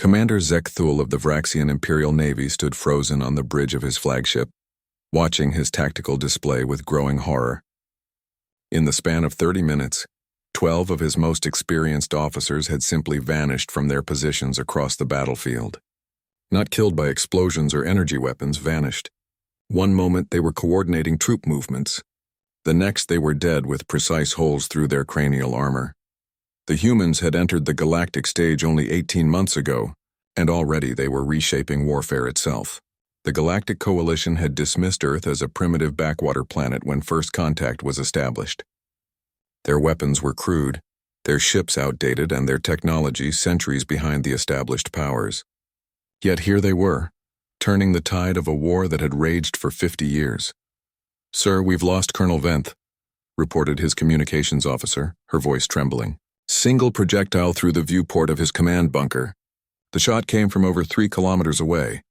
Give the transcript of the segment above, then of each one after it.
Commander Zekthul of the Vraxian Imperial Navy stood frozen on the bridge of his flagship, watching his tactical display with growing horror. In the span of 30 minutes, 12 of his most experienced officers had simply vanished from their positions across the battlefield. Not killed by explosions or energy weapons, vanished. One moment they were coordinating troop movements. The next they were dead with precise holes through their cranial armor. The humans had entered the galactic stage only 18 months ago, and already they were reshaping warfare itself. The Galactic Coalition had dismissed Earth as a primitive backwater planet when first contact was established. Their weapons were crude, their ships outdated, and their technology centuries behind the established powers. Yet here they were, turning the tide of a war that had raged for 50 years. "Sir, we've lost Colonel Venth," reported his communications officer, her voice trembling. "Single projectile through the viewport of his command bunker. The shot came from over 3 kilometers away."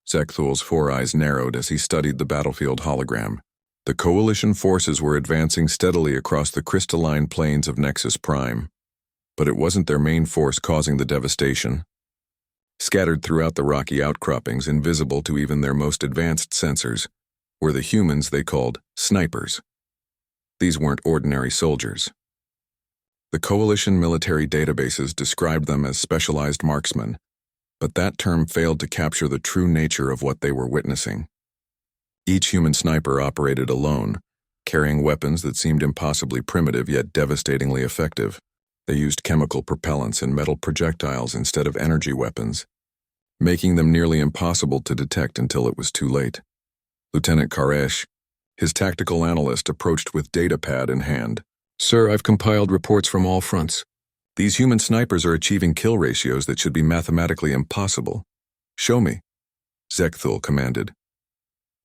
Zekthul's 4 eyes narrowed as he studied the battlefield hologram. The Coalition forces were advancing steadily across the crystalline plains of Nexus Prime. But it wasn't their main force causing the devastation. Scattered throughout the rocky outcroppings, invisible to even their most advanced sensors, were the humans they called snipers. These weren't ordinary soldiers. The Coalition military databases described them as specialized marksmen, but that term failed to capture the true nature of what they were witnessing. Each human sniper operated alone, carrying weapons that seemed impossibly primitive yet devastatingly effective. They used chemical propellants and metal projectiles instead of energy weapons, making them nearly impossible to detect until it was too late. Lieutenant Karesh, his tactical analyst, approached with datapad in hand. "Sir, I've compiled reports from all fronts. These human snipers are achieving kill ratios that should be mathematically impossible." "Show me," Zekthul commanded.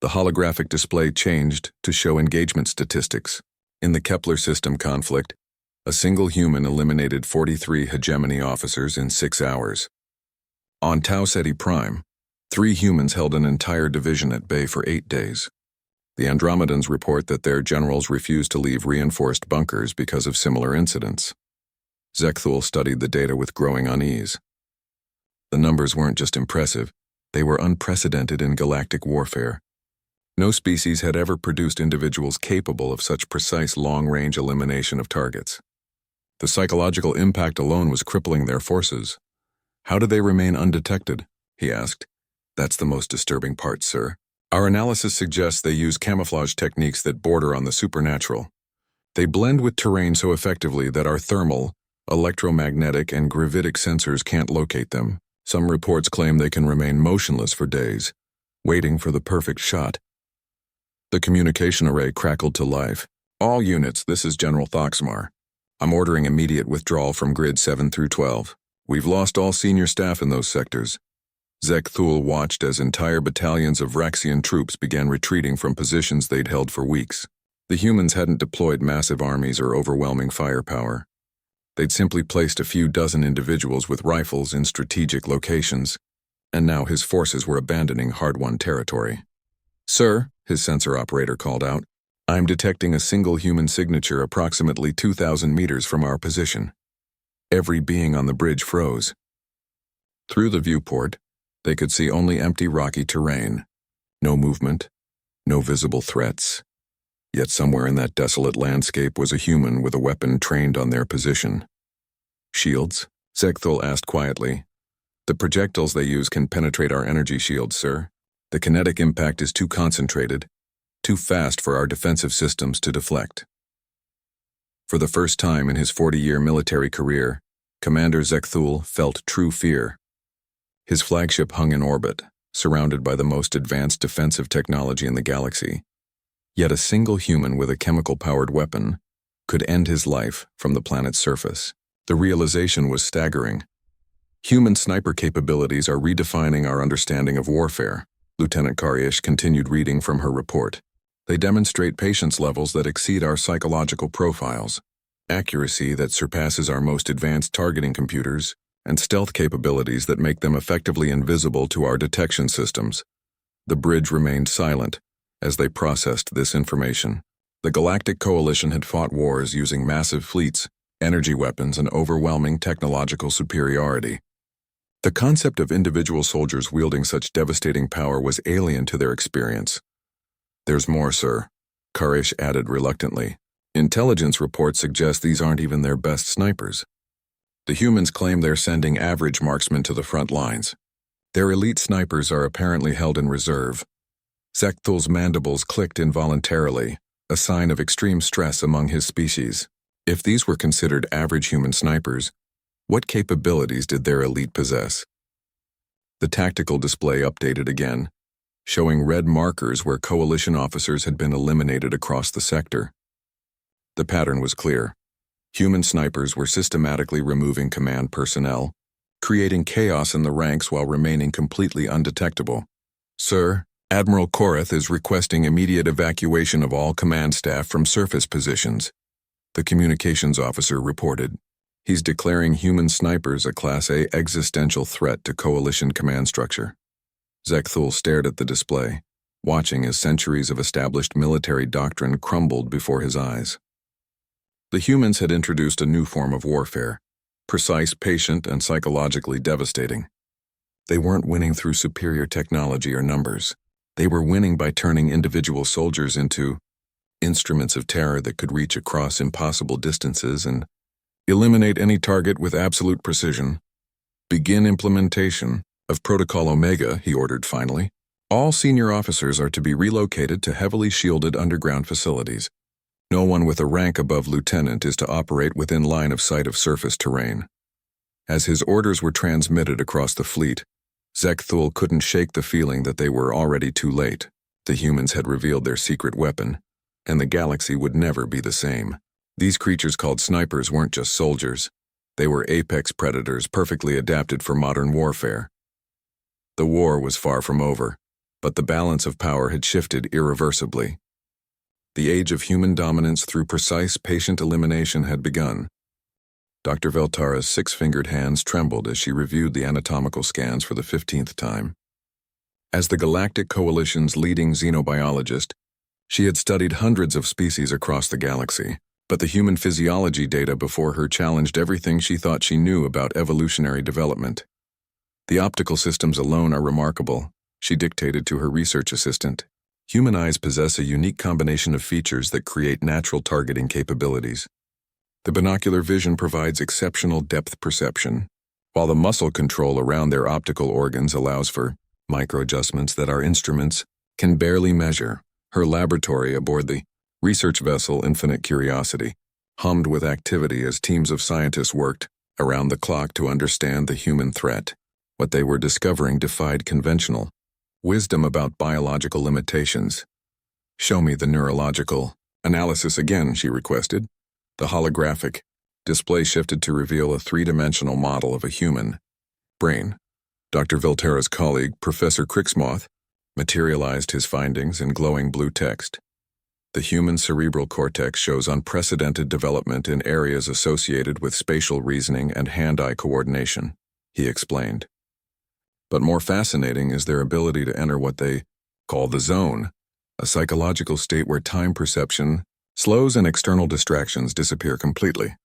The holographic display changed to show engagement statistics. In the Kepler system conflict, a single human eliminated 43 hegemony officers in 6 hours. On Tau Ceti Prime, 3 humans held an entire division at bay for 8 days. The Andromedans report that their generals refused to leave reinforced bunkers because of similar incidents. Zekthul studied the data with growing unease. The numbers weren't just impressive, they were unprecedented in galactic warfare. No species had ever produced individuals capable of such precise long-range elimination of targets. The psychological impact alone was crippling their forces. "How did they remain undetected?" he asked. "That's the most disturbing part, sir. Our analysis suggests they use camouflage techniques that border on the supernatural. They blend with terrain so effectively that our thermal, electromagnetic, and gravitic sensors can't locate them. Some reports claim they can remain motionless for days, waiting for the perfect shot." The communication array crackled to life. "All units, this is General Thoxmar. I'm ordering immediate withdrawal from Grid 7 through 12. We've lost all senior staff in those sectors." Zekthul watched as entire battalions of Vraxian troops began retreating from positions they'd held for weeks. The humans hadn't deployed massive armies or overwhelming firepower. They'd simply placed a few dozen individuals with rifles in strategic locations, and now his forces were abandoning hard-won territory. "Sir," his sensor operator called out, "I'm detecting a single human signature approximately 2,000 meters from our position." Every being on the bridge froze. Through the viewport, they could see only empty rocky terrain. No movement, no visible threats. Yet somewhere in that desolate landscape was a human with a weapon trained on their position. "Shields?" Zekthul asked quietly. "The projectiles they use can penetrate our energy shields, sir. The kinetic impact is too concentrated, too fast for our defensive systems to deflect." For the first time in his 40-year military career, Commander Zekthul felt true fear. His flagship hung in orbit, surrounded by the most advanced defensive technology in the galaxy. Yet a single human with a chemical-powered weapon could end his life from the planet's surface. The realization was staggering. Human sniper capabilities are redefining our understanding of warfare. Lieutenant Karish continued reading from her report. "They demonstrate patience levels that exceed our psychological profiles, accuracy that surpasses our most advanced targeting computers, and stealth capabilities that make them effectively invisible to our detection systems." The bridge remained silent as they processed this information. The Galactic Coalition had fought wars using massive fleets, energy weapons, and overwhelming technological superiority. The concept of individual soldiers wielding such devastating power was alien to their experience. "There's more, sir," Karish added reluctantly. "Intelligence reports suggest these aren't even their best snipers. The humans claim they're sending average marksmen to the front lines. Their elite snipers are apparently held in reserve." Zekthul's mandibles clicked involuntarily, a sign of extreme stress among his species. If these were considered average human snipers, what capabilities did their elite possess? The tactical display updated again, showing red markers where coalition officers had been eliminated across the sector. The pattern was clear. Human snipers were systematically removing command personnel, creating chaos in the ranks while remaining completely undetectable. "Sir, Admiral Korath is requesting immediate evacuation of all command staff from surface positions," the communications officer reported. "He's declaring human snipers a Class A existential threat to coalition command structure." Zekthul stared at the display, watching as centuries of established military doctrine crumbled before his eyes. The humans had introduced a new form of warfare, precise, patient, and psychologically devastating. They weren't winning through superior technology or numbers. They were winning by turning individual soldiers into instruments of terror that could reach across impossible distances and eliminate any target with absolute precision. "Begin implementation of Protocol Omega," he ordered finally. "All senior officers are to be relocated to heavily shielded underground facilities. No one with a rank above lieutenant is to operate within line of sight of surface terrain." As his orders were transmitted across the fleet, Zekthul couldn't shake the feeling that they were already too late. The humans had revealed their secret weapon, and the galaxy would never be the same. These creatures called snipers weren't just soldiers. They were apex predators perfectly adapted for modern warfare. The war was far from over, but the balance of power had shifted irreversibly. The age of human dominance through precise, patient elimination had begun. Dr. Veltara's six-fingered hands trembled as she reviewed the anatomical scans for the 15th time. As the Galactic Coalition's leading xenobiologist, she had studied hundreds of species across the galaxy, but the human physiology data before her challenged everything she thought she knew about evolutionary development. "The optical systems alone are remarkable," she dictated to her research assistant. "Human eyes possess a unique combination of features that create natural targeting capabilities. The binocular vision provides exceptional depth perception, while the muscle control around their optical organs allows for micro-adjustments that our instruments can barely measure." Her laboratory aboard the research vessel Infinite Curiosity hummed with activity as teams of scientists worked around the clock to understand the human threat. What they were discovering defied conventional wisdom about biological limitations. "Show me the neurological analysis again," she requested. The holographic display shifted to reveal a three-dimensional model of a human brain. Dr. Veltera's colleague, Professor Crixmoth, materialized his findings in glowing blue text. "The human cerebral cortex shows unprecedented development in areas associated with spatial reasoning and hand-eye coordination," he explained. "But more fascinating is their ability to enter what they call the zone, a psychological state where time perception slows and external distractions disappear completely."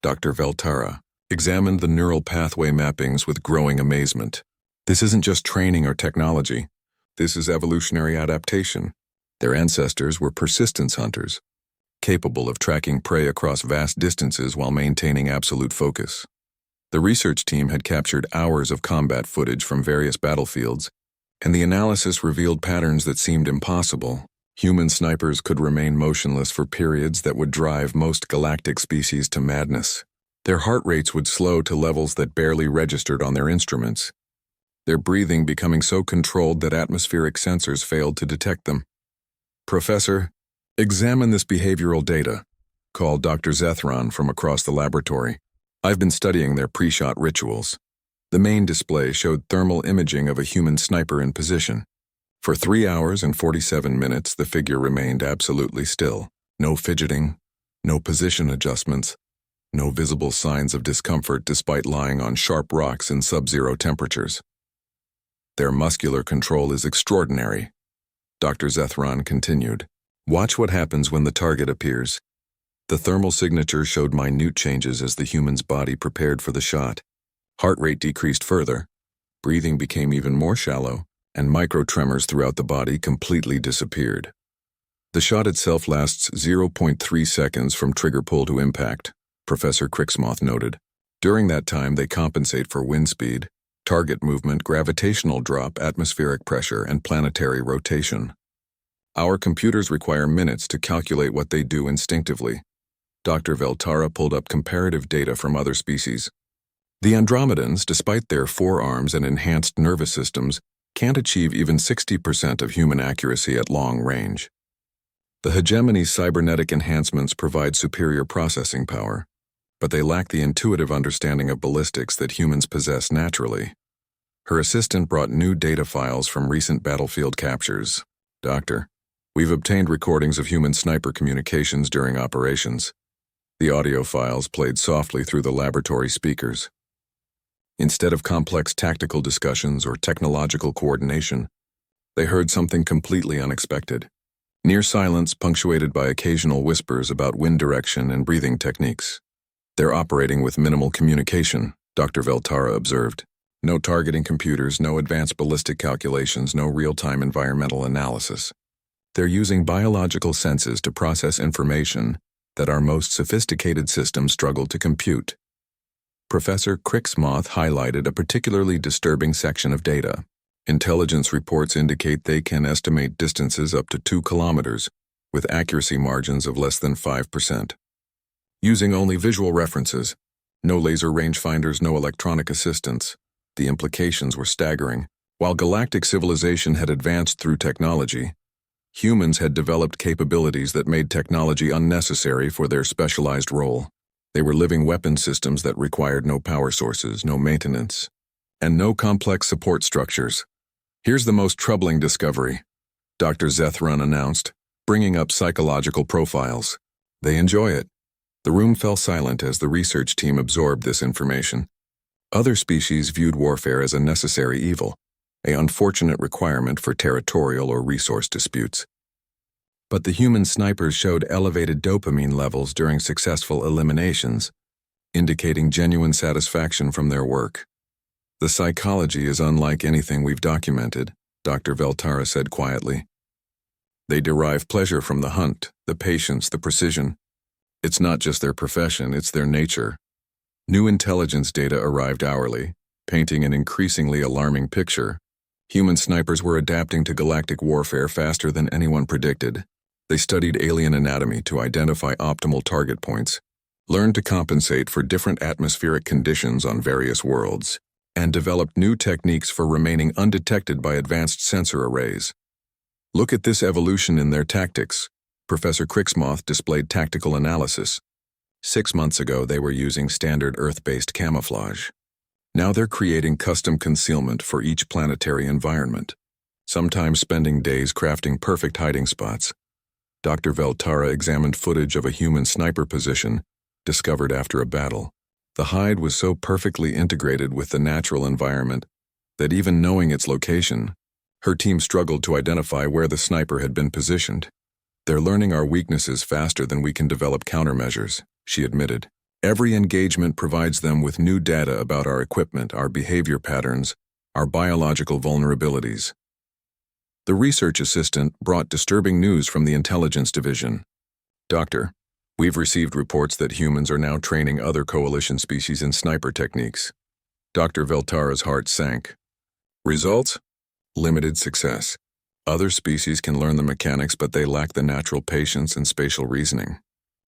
Dr. Veltara examined the neural pathway mappings with growing amazement. "This isn't just training or technology. This is evolutionary adaptation." Their ancestors were persistence hunters, capable of tracking prey across vast distances while maintaining absolute focus. The research team had captured hours of combat footage from various battlefields, and the analysis revealed patterns that seemed impossible. Human snipers could remain motionless for periods that would drive most galactic species to madness. Their heart rates would slow to levels that barely registered on their instruments, their breathing becoming so controlled that atmospheric sensors failed to detect them. "Professor, examine this behavioral data," called Dr. Zethron from across the laboratory. "I've been studying their pre-shot rituals." The main display showed thermal imaging of a human sniper in position. For 3 hours and 47 minutes, the figure remained absolutely still. No fidgeting, no position adjustments, no visible signs of discomfort despite lying on sharp rocks in sub-zero temperatures. "Their muscular control is extraordinary," Dr. Zethron continued. "Watch what happens when the target appears." The thermal signature showed minute changes as the human's body prepared for the shot. Heart rate decreased further, breathing became even more shallow, and micro-tremors throughout the body completely disappeared. The shot itself lasts 0.3 seconds from trigger pull to impact, Professor Cricksmoth noted. During that time, they compensate for wind speed, target movement, gravitational drop, atmospheric pressure, and planetary rotation. Our computers require minutes to calculate what they do instinctively. Dr. Veltara pulled up comparative data from other species. The Andromedans, despite their forearms and enhanced nervous systems, can't achieve even 60% of human accuracy at long range. The hegemony's cybernetic enhancements provide superior processing power, but they lack the intuitive understanding of ballistics that humans possess naturally. Her assistant brought new data files from recent battlefield captures. Doctor, we've obtained recordings of human sniper communications during operations. The audio files played softly through the laboratory speakers. Instead of complex tactical discussions or technological coordination, they heard something completely unexpected. Near silence punctuated by occasional whispers about wind direction and breathing techniques. They're operating with minimal communication, Dr. Veltara observed. No targeting computers, no advanced ballistic calculations, no real-time environmental analysis. They're using biological senses to process information that our most sophisticated systems struggle to compute. Professor Cricksmoth highlighted a particularly disturbing section of data. Intelligence reports indicate they can estimate distances up to 2 kilometers, with accuracy margins of less than 5%. Using only visual references, no laser rangefinders, no electronic assistance, the implications were staggering. While galactic civilization had advanced through technology, humans had developed capabilities that made technology unnecessary for their specialized role. They were living weapon systems that required no power sources, no maintenance, and no complex support structures. Here's the most troubling discovery, Dr. Zethron announced, bringing up psychological profiles. They enjoy it. The room fell silent as the research team absorbed this information. Other species viewed warfare as a necessary evil, an unfortunate requirement for territorial or resource disputes. But the human snipers showed elevated dopamine levels during successful eliminations, indicating genuine satisfaction from their work. The psychology is unlike anything we've documented, Dr. Veltara said quietly. They derive pleasure from the hunt, the patience, the precision. It's not just their profession, it's their nature. New intelligence data arrived hourly, painting an increasingly alarming picture. Human snipers were adapting to galactic warfare faster than anyone predicted. They studied alien anatomy to identify optimal target points, learned to compensate for different atmospheric conditions on various worlds, and developed new techniques for remaining undetected by advanced sensor arrays. Look at this evolution in their tactics. Professor Cricksmoth displayed tactical analysis. 6 months ago, they were using standard Earth-based camouflage. Now they're creating custom concealment for each planetary environment, sometimes spending days crafting perfect hiding spots. Dr. Veltara examined footage of a human sniper position discovered after a battle. The hide was so perfectly integrated with the natural environment that even knowing its location, her team struggled to identify where the sniper had been positioned. They're learning our weaknesses faster than we can develop countermeasures, she admitted. Every engagement provides them with new data about our equipment, our behavior patterns, our biological vulnerabilities. The research assistant brought disturbing news from the intelligence division. Doctor, we've received reports that humans are now training other coalition species in sniper techniques. Dr. Veltara's heart sank. Results? Limited success. Other species can learn the mechanics, but they lack the natural patience and spatial reasoning.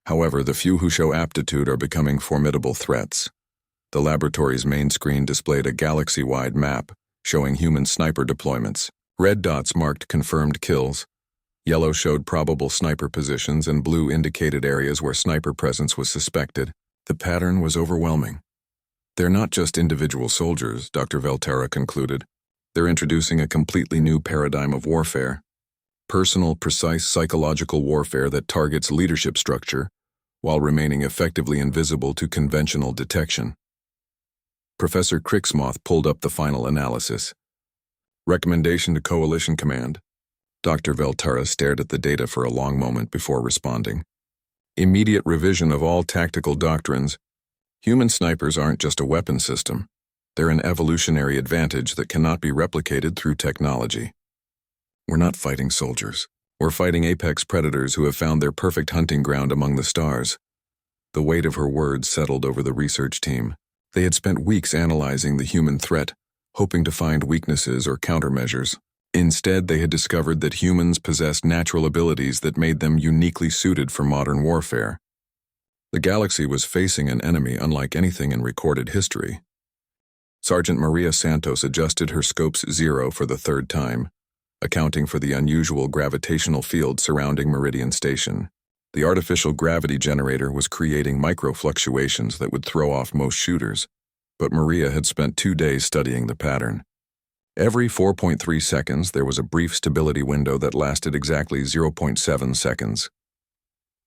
However, the few who show aptitude are becoming formidable threats. The laboratory's main screen displayed a galaxy-wide map showing human sniper deployments. Red dots marked confirmed kills. Yellow showed probable sniper positions, and blue indicated areas where sniper presence was suspected. The pattern was overwhelming. They're not just individual soldiers, Dr. Veltara concluded. They're introducing a completely new paradigm of warfare. Personal, precise psychological warfare that targets leadership structure while remaining effectively invisible to conventional detection. Professor Cricksmoth pulled up the final analysis. Recommendation to Coalition Command. Dr. Veltara stared at the data for a long moment before responding. Immediate revision of all tactical doctrines. Human snipers aren't just a weapon system. They're an evolutionary advantage that cannot be replicated through technology. We're not fighting soldiers. We're fighting apex predators who have found their perfect hunting ground among the stars. The weight of her words settled over the research team. They had spent weeks analyzing the human threat, hoping to find weaknesses or countermeasures. Instead, they had discovered that humans possessed natural abilities that made them uniquely suited for modern warfare. The galaxy was facing an enemy unlike anything in recorded history. Sergeant Maria Santos adjusted her scope's 0 for the third time, accounting for the unusual gravitational field surrounding Meridian Station. The artificial gravity generator was creating micro-fluctuations that would throw off most shooters, but Maria had spent 2 days studying the pattern. Every 4.3 seconds, there was a brief stability window that lasted exactly 0.7 seconds.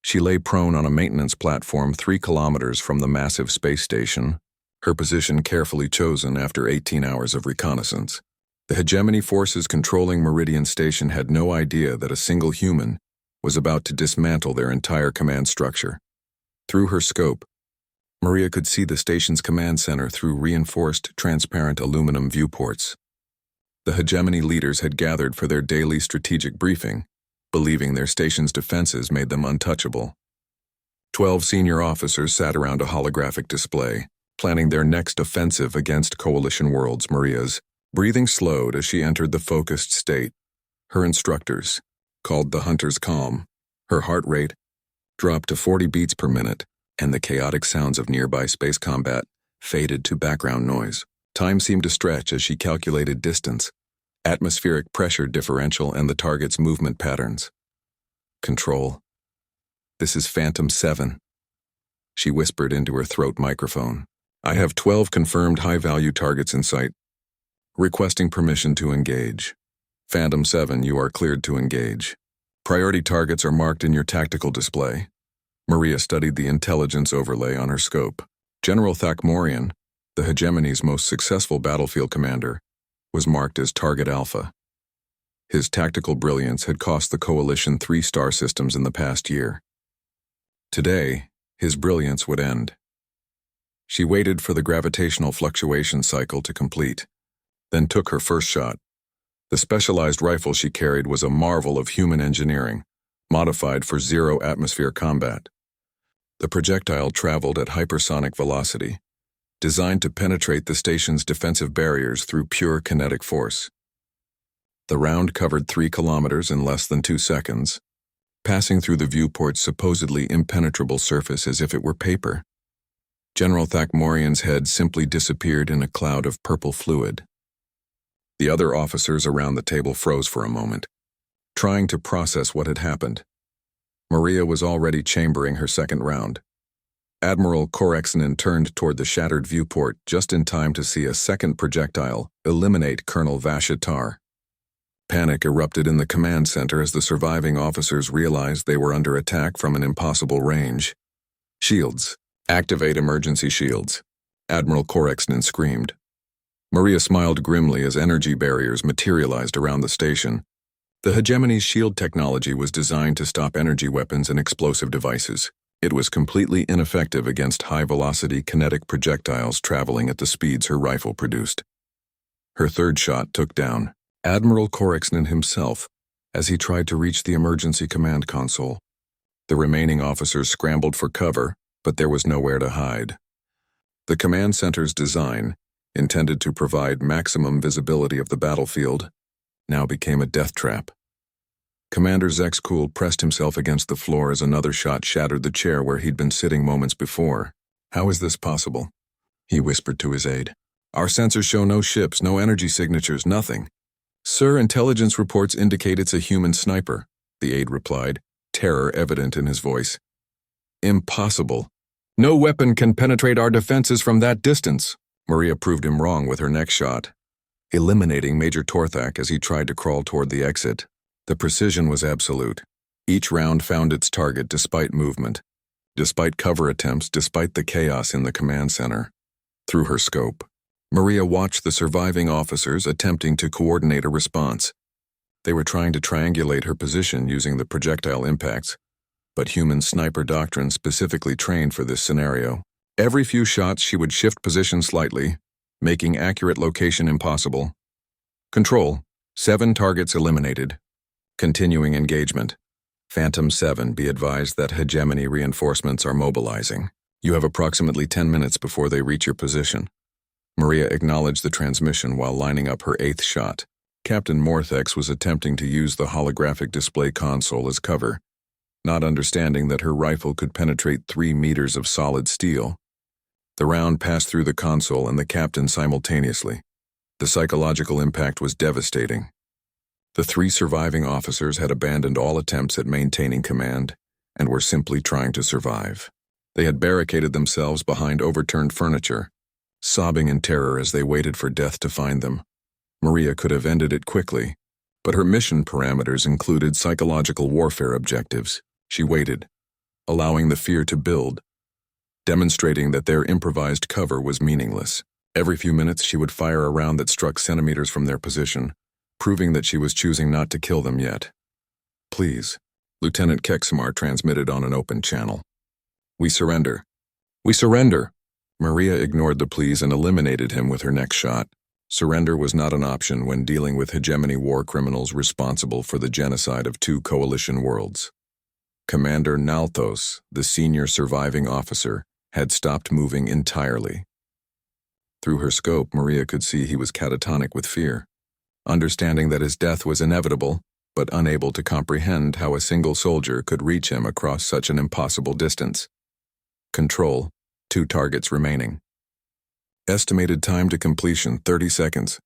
She lay prone on a maintenance platform 3 kilometers from the massive space station, her position carefully chosen after 18 hours of reconnaissance. The hegemony forces controlling Meridian Station had no idea that a single human was about to dismantle their entire command structure. Through her scope, Maria could see the station's command center through reinforced, transparent aluminum viewports. The hegemony leaders had gathered for their daily strategic briefing, believing their station's defenses made them untouchable. 12 senior officers sat around a holographic display, planning their next offensive against coalition worlds. Maria's breathing slowed as she entered the focused state. Her instructors, called the Hunter's Calm, her heart rate dropped to 40 beats per minute, and the chaotic sounds of nearby space combat faded to background noise. Time seemed to stretch as she calculated distance, atmospheric pressure differential, and the target's movement patterns. Control. This is Phantom 7. She whispered into her throat microphone. I have 12 confirmed high-value targets in sight. Requesting permission to engage. Phantom 7, you are cleared to engage. Priority targets are marked in your tactical display. Maria studied the intelligence overlay on her scope. General Thakmorian, the hegemony's most successful battlefield commander, was marked as Target Alpha. His tactical brilliance had cost the Coalition 3 star systems in the past year. Today, his brilliance would end. She waited for the gravitational fluctuation cycle to complete, then took her first shot. The specialized rifle she carried was a marvel of human engineering, modified for zero-atmosphere combat. The projectile traveled at hypersonic velocity, designed to penetrate the station's defensive barriers through pure kinetic force. The round covered 3 kilometers in less than 2 seconds, passing through the viewport's supposedly impenetrable surface as if it were paper. General Thakmorian's head simply disappeared in a cloud of purple fluid. The other officers around the table froze for a moment, trying to process what had happened. Maria was already chambering her second round. Admiral Korexnin turned toward the shattered viewport just in time to see a second projectile eliminate Colonel Vashitar. Panic erupted in the command center as the surviving officers realized they were under attack from an impossible range. Shields. Activate emergency shields. Admiral Korexnin screamed. Maria smiled grimly as energy barriers materialized around the station. The hegemony's shield technology was designed to stop energy weapons and explosive devices. It was completely ineffective against high-velocity kinetic projectiles traveling at the speeds her rifle produced. Her third shot took down Admiral Korexnin himself as he tried to reach the emergency command console. The remaining officers scrambled for cover, but there was nowhere to hide. The command center's design, intended to provide maximum visibility of the battlefield, now became a death trap. Commander Zexcool pressed himself against the floor as another shot shattered the chair where he'd been sitting moments before. How is this possible? He whispered to his aide. Our sensors show no ships, no energy signatures, nothing. Sir, intelligence reports indicate it's a human sniper, the aide replied, terror evident in his voice. Impossible. No weapon can penetrate our defenses from that distance. Maria proved him wrong with her next shot, eliminating Major Torthak as he tried to crawl toward the exit. The precision was absolute. Each round found its target despite movement, despite cover attempts, despite the chaos in the command center. Through her scope, Maria watched the surviving officers attempting to coordinate a response. They were trying to triangulate her position using the projectile impacts, but human sniper doctrine specifically trained for this scenario. Every few shots she would shift position slightly, making accurate location impossible. Control, 7 targets eliminated. Continuing engagement. Phantom 7, be advised that hegemony reinforcements are mobilizing. You have approximately 10 minutes before they reach your position. Maria acknowledged the transmission while lining up her 8th shot. Captain Morthex was attempting to use the holographic display console as cover, not understanding that her rifle could penetrate 3 meters of solid steel. The round passed through the console and the captain simultaneously. The psychological impact was devastating. The 3 surviving officers had abandoned all attempts at maintaining command and were simply trying to survive. They had barricaded themselves behind overturned furniture, sobbing in terror as they waited for death to find them. Maria could have ended it quickly, but her mission parameters included psychological warfare objectives. She waited, allowing the fear to build, demonstrating that their improvised cover was meaningless. Every few minutes she would fire a round that struck centimeters from their position, proving that she was choosing not to kill them yet. "Please," Lieutenant Kexmar transmitted on an open channel. "We surrender. We surrender." Maria ignored the pleas and eliminated him with her next shot. Surrender was not an option when dealing with hegemony war criminals responsible for the genocide of 2 coalition worlds. Commander Nalthos, the senior surviving officer, had stopped moving entirely. Through her scope, Maria could see he was catatonic with fear, understanding that his death was inevitable, but unable to comprehend how a single soldier could reach him across such an impossible distance. Control, 2 targets remaining. Estimated time to completion, 30 seconds.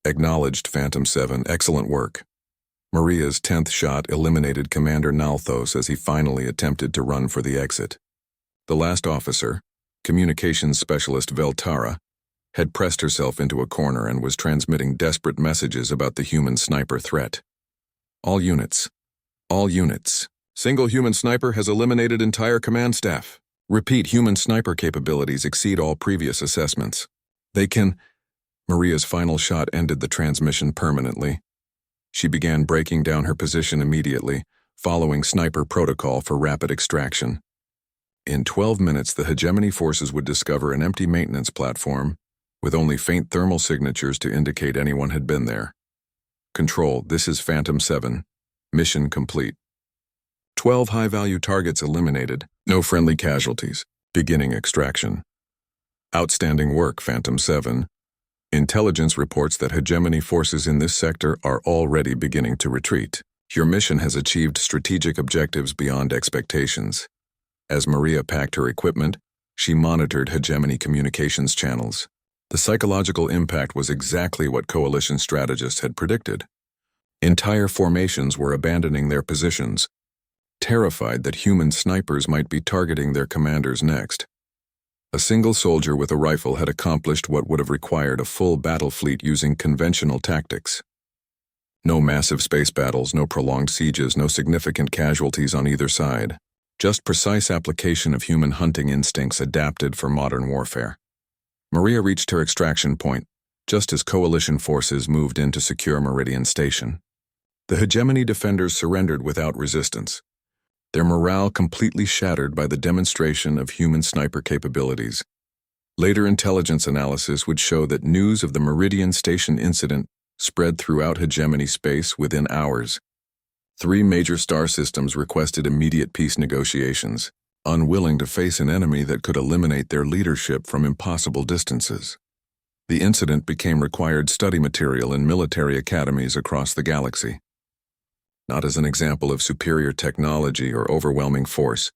Acknowledged, Phantom 7, excellent work. Maria's 10th shot eliminated Commander Nalthos as he finally attempted to run for the exit. The last officer, communications specialist Veltara, had pressed herself into a corner and was transmitting desperate messages about the human sniper threat. All units. Single human sniper has eliminated entire command staff. Repeat, human sniper capabilities exceed all previous assessments. They can... Maria's final shot ended the transmission permanently. She began breaking down her position immediately, following sniper protocol for rapid extraction. In 12 minutes, the hegemony forces would discover an empty maintenance platform, with only faint thermal signatures to indicate anyone had been there. Control, this is Phantom 7. Mission complete. 12 high-value targets eliminated, no friendly casualties. Beginning extraction. Outstanding work, Phantom 7. Intelligence reports that hegemony forces in this sector are already beginning to retreat. Your mission has achieved strategic objectives beyond expectations. As Maria packed her equipment, she monitored hegemony communications channels. The psychological impact was exactly what coalition strategists had predicted. Entire formations were abandoning their positions, terrified that human snipers might be targeting their commanders next. A single soldier with a rifle had accomplished what would have required a full battle fleet using conventional tactics. No massive space battles, no prolonged sieges, no significant casualties on either side. Just precise application of human hunting instincts adapted for modern warfare. Maria reached her extraction point, just as coalition forces moved in to secure Meridian Station. The hegemony defenders surrendered without resistance, their morale completely shattered by the demonstration of human sniper capabilities. Later intelligence analysis would show that news of the Meridian Station incident spread throughout hegemony space within hours. 3 major star systems requested immediate peace negotiations, unwilling to face an enemy that could eliminate their leadership from impossible distances. The incident became required study material in military academies across the galaxy. Not as an example of superior technology or overwhelming force,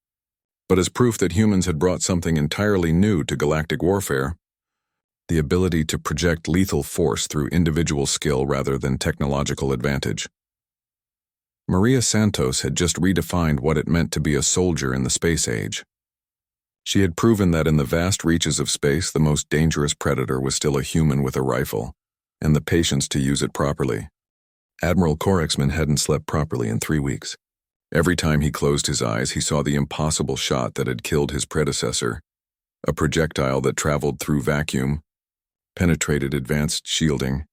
but as proof that humans had brought something entirely new to galactic warfare: the ability to project lethal force through individual skill rather than technological advantage. Maria Santos had just redefined what it meant to be a soldier in the space age. She had proven that in the vast reaches of space, the most dangerous predator was still a human with a rifle, and the patience to use it properly. Admiral Korexman hadn't slept properly in 3 weeks. Every time he closed his eyes, he saw the impossible shot that had killed his predecessor, a projectile that traveled through vacuum, penetrated advanced shielding,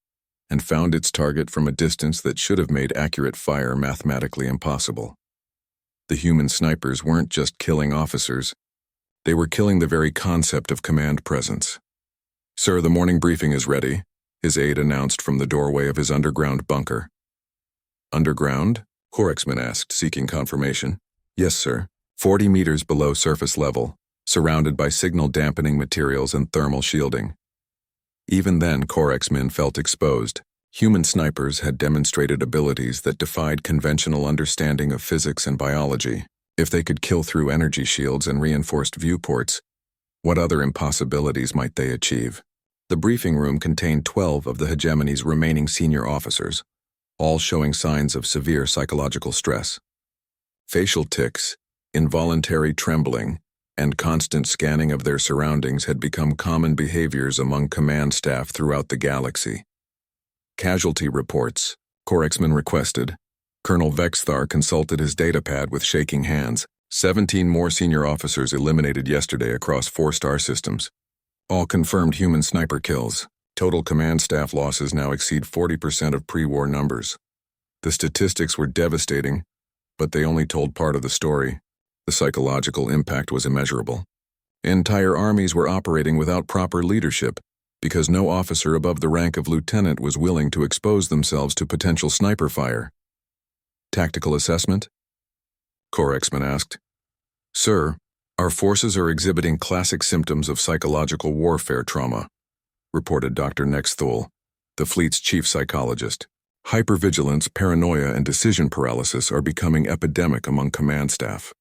and found its target from a distance that should have made accurate fire mathematically impossible. The human snipers weren't just killing officers, they were killing the very concept of command presence. "Sir, the morning briefing is ready," his aide announced from the doorway of his underground bunker. "Underground?" Horexman asked, seeking confirmation. "Yes, sir. 40 meters below surface level, surrounded by signal-dampening materials and thermal shielding." Even then, Horexman felt exposed. Human snipers had demonstrated abilities that defied conventional understanding of physics and biology. If they could kill through energy shields and reinforced viewports, what other impossibilities might they achieve? The briefing room contained 12 of the hegemony's remaining senior officers, all showing signs of severe psychological stress. Facial tics, involuntary trembling, and constant scanning of their surroundings had become common behaviors among command staff throughout the galaxy. "Casualty reports," Horexman requested. Colonel Vexthar consulted his datapad with shaking hands. 17 more senior officers eliminated yesterday across 4 star systems. All confirmed human sniper kills. Total command staff losses now exceed 40% of pre-war numbers. The statistics were devastating, but they only told part of the story. The psychological impact was immeasurable. Entire armies were operating without proper leadership because no officer above the rank of lieutenant was willing to expose themselves to potential sniper fire. "Tactical assessment?" Horexman asked. "Sir, our forces are exhibiting classic symptoms of psychological warfare trauma," reported Dr. Nexthul, the fleet's chief psychologist. "Hypervigilance, paranoia, and decision paralysis are becoming epidemic among command staff.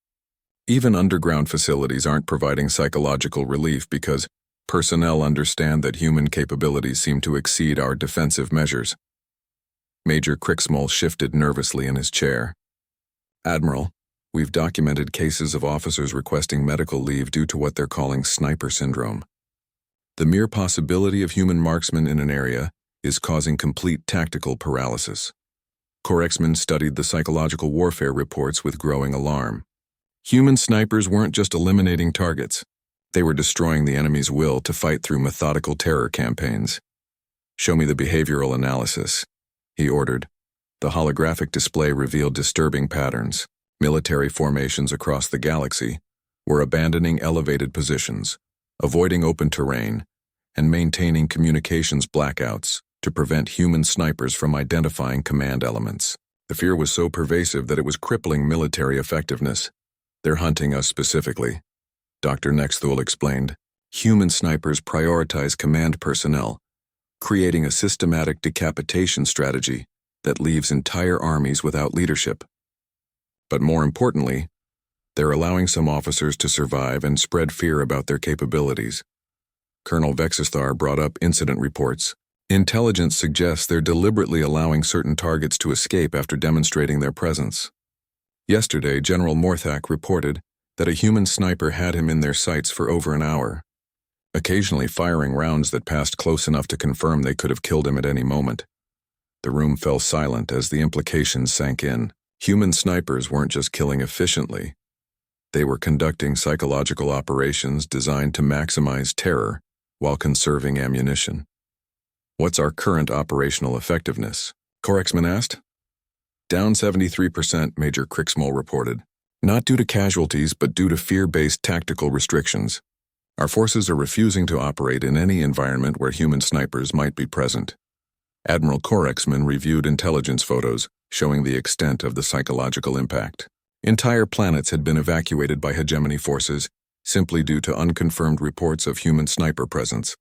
Even underground facilities aren't providing psychological relief because personnel understand that human capabilities seem to exceed our defensive measures." Major Crixmole shifted nervously in his chair. "Admiral, we've documented cases of officers requesting medical leave due to what they're calling sniper syndrome. The mere possibility of human marksmen in an area is causing complete tactical paralysis." Horexman studied the psychological warfare reports with growing alarm. Human snipers weren't just eliminating targets. They were destroying the enemy's will to fight through methodical terror campaigns. "Show me the behavioral analysis," he ordered. The holographic display revealed disturbing patterns. Military formations across the galaxy were abandoning elevated positions, avoiding open terrain, and maintaining communications blackouts to prevent human snipers from identifying command elements. The fear was so pervasive that it was crippling military effectiveness. "They're hunting us specifically," Dr. Nexthul explained. "Human snipers prioritize command personnel, creating a systematic decapitation strategy that leaves entire armies without leadership. But more importantly, they're allowing some officers to survive and spread fear about their capabilities." Colonel Vexthar brought up incident reports. "Intelligence suggests they're deliberately allowing certain targets to escape after demonstrating their presence. Yesterday, General Morthak reported that a human sniper had him in their sights for over an hour, occasionally firing rounds that passed close enough to confirm they could have killed him at any moment." The room fell silent as the implications sank in. Human snipers weren't just killing efficiently. They were conducting psychological operations designed to maximize terror while conserving ammunition. "What's our current operational effectiveness?" Horexman asked. "Down 73%, Major Crixmole reported. Not due to casualties, but due to fear-based tactical restrictions. Our forces are refusing to operate in any environment where human snipers might be present." Admiral Horexman reviewed intelligence photos showing the extent of the psychological impact. Entire planets had been evacuated by hegemony forces simply due to unconfirmed reports of human sniper presence.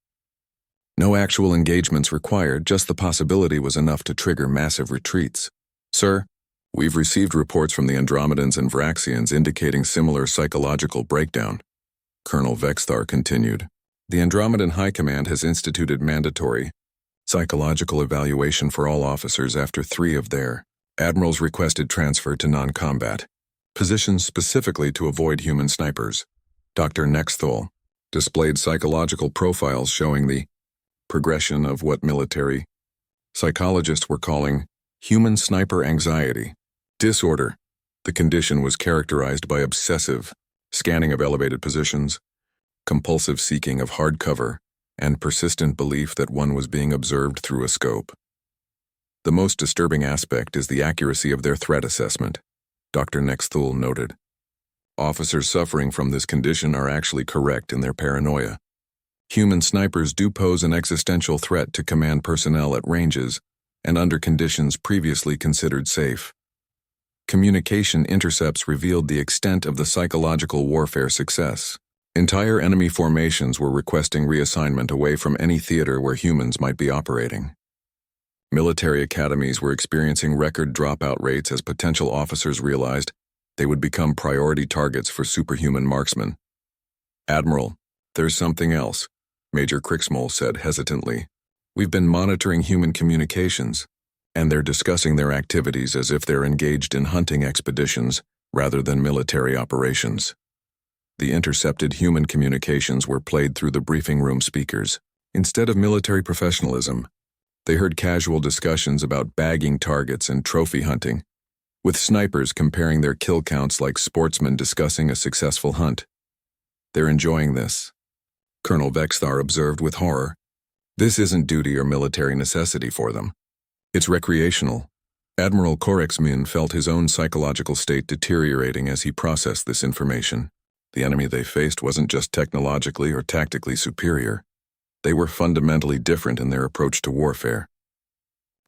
No actual engagements required, just the possibility was enough to trigger massive retreats. "Sir, we've received reports from the Andromedans and Vraxians indicating similar psychological breakdown," Colonel Vexthar continued. "The Andromedan High Command has instituted mandatory psychological evaluation for all officers after 3 of their admirals requested transfer to non-combat positions specifically to avoid human snipers." Dr. Nexthul displayed psychological profiles showing the progression of what military psychologists were calling human sniper anxiety disorder. The condition was characterized by obsessive scanning of elevated positions, compulsive seeking of hard cover, and persistent belief that one was being observed through a scope. "The most disturbing aspect is the accuracy of their threat assessment," Dr. Nexthul noted. "Officers suffering from this condition are actually correct in their paranoia. Human snipers do pose an existential threat to command personnel at ranges and under conditions previously considered safe. Communication intercepts revealed the extent of the psychological warfare success. Entire enemy formations were requesting reassignment away from any theater where humans might be operating. Military academies were experiencing record dropout rates as potential officers realized they would become priority targets for superhuman marksmen. "Admiral, there's something else," Major Crixmole said hesitantly. "We've been monitoring human communications, and they're discussing their activities as if they're engaged in hunting expeditions rather than military operations." The intercepted human communications were played through the briefing room speakers. Instead of military professionalism, they heard casual discussions about bagging targets and trophy hunting, with snipers comparing their kill counts like sportsmen discussing a successful hunt. "They're enjoying this," Colonel Vexthar observed with horror. "This isn't duty or military necessity for them. It's recreational." Admiral Korexmin felt his own psychological state deteriorating as he processed this information. The enemy they faced wasn't just technologically or tactically superior. They were fundamentally different in their approach to warfare.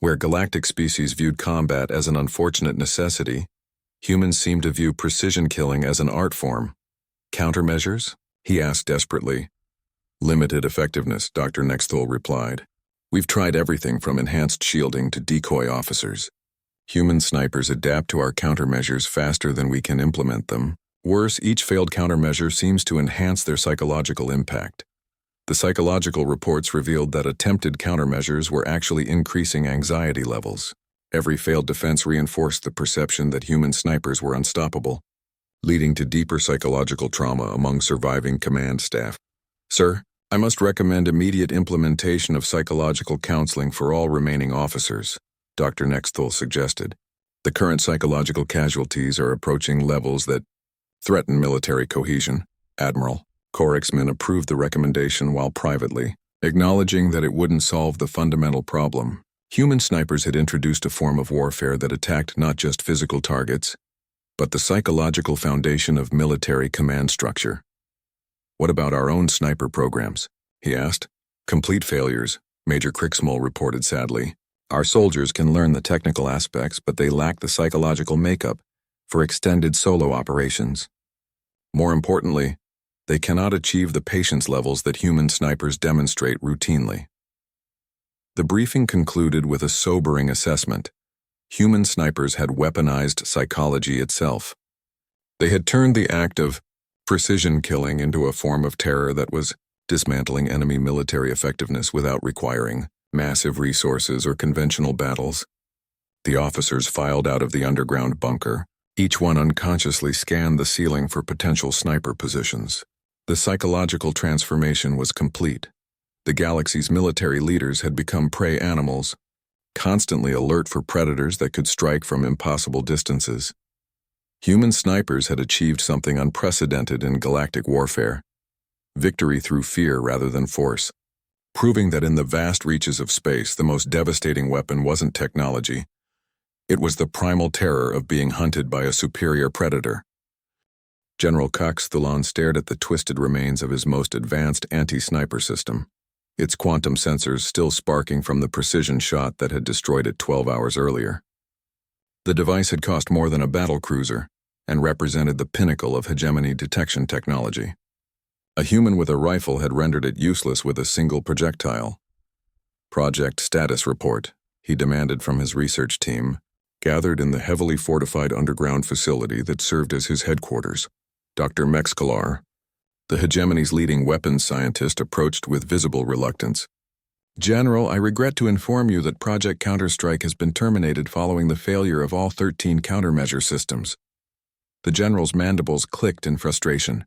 Where galactic species viewed combat as an unfortunate necessity, humans seemed to view precision killing as an art form. "Countermeasures?" he asked desperately. "Limited effectiveness," Dr. Nexthul replied. "We've tried everything from enhanced shielding to decoy officers. Human snipers adapt to our countermeasures faster than we can implement them. Worse, each failed countermeasure seems to enhance their psychological impact. The psychological reports revealed that attempted countermeasures were actually increasing anxiety levels. Every failed defense reinforced the perception that human snipers were unstoppable, leading to deeper psychological trauma among surviving command staff. "Sir, I must recommend immediate implementation of psychological counseling for all remaining officers," Dr. Nexthul suggested. "The current psychological casualties are approaching levels that threaten military cohesion." Admiral Korexmin approved the recommendation while privately, acknowledging that it wouldn't solve the fundamental problem. Human snipers had introduced a form of warfare that attacked not just physical targets, but the psychological foundation of military command structure. "What about our own sniper programs?" he asked. "Complete failures," Major Crixmole reported sadly. "Our soldiers can learn the technical aspects, but they lack the psychological makeup for extended solo operations. More importantly, they cannot achieve the patience levels that human snipers demonstrate routinely." The briefing concluded with a sobering assessment. Human snipers had weaponized psychology itself. They had turned the act of precision killing into a form of terror that was dismantling enemy military effectiveness without requiring massive resources or conventional battles. The officers filed out of the underground bunker. Each one unconsciously scanned the ceiling for potential sniper positions. The psychological transformation was complete. The galaxy's military leaders had become prey animals, constantly alert for predators that could strike from impossible distances. Human snipers had achieved something unprecedented in galactic warfare: victory through fear rather than force, proving that in the vast reaches of space, the most devastating weapon wasn't technology. It was the primal terror of being hunted by a superior predator. General Cox Thulan stared at the twisted remains of his most advanced anti-sniper system, its quantum sensors still sparking from the precision shot that had destroyed it 12 hours earlier. The device had cost more than a battle cruiser and represented the pinnacle of hegemony detection technology. A human with a rifle had rendered it useless with a single projectile. "Project status report," he demanded from his research team, gathered in the heavily fortified underground facility that served as his headquarters. Dr. Mexcalar, the hegemony's leading weapons scientist, approached with visible reluctance. "General, I regret to inform you that Project Counterstrike has been terminated following the failure of all 13 countermeasure systems." The general's mandibles clicked in frustration.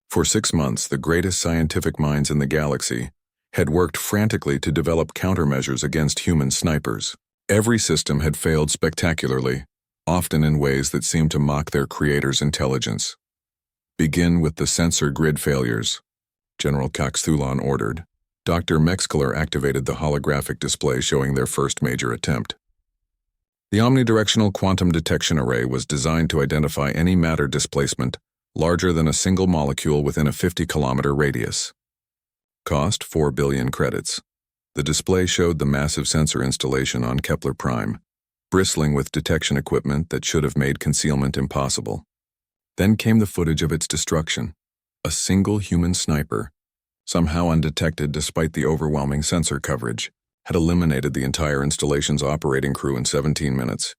For 6 months, the greatest scientific minds in the galaxy had worked frantically to develop countermeasures against human snipers. Every system had failed spectacularly, often in ways that seemed to mock their creator's intelligence. "Begin with the sensor grid failures," General Cox Thulan ordered. Dr. Mexcalar activated the holographic display showing their first major attempt. The omnidirectional quantum detection array was designed to identify any matter displacement larger than a single molecule within a 50-kilometer radius. Cost 4 billion credits. The display showed the massive sensor installation on Kepler Prime, bristling with detection equipment that should have made concealment impossible. Then came the footage of its destruction. A single human sniper, somehow undetected despite the overwhelming sensor coverage, had eliminated the entire installation's operating crew in 17 minutes.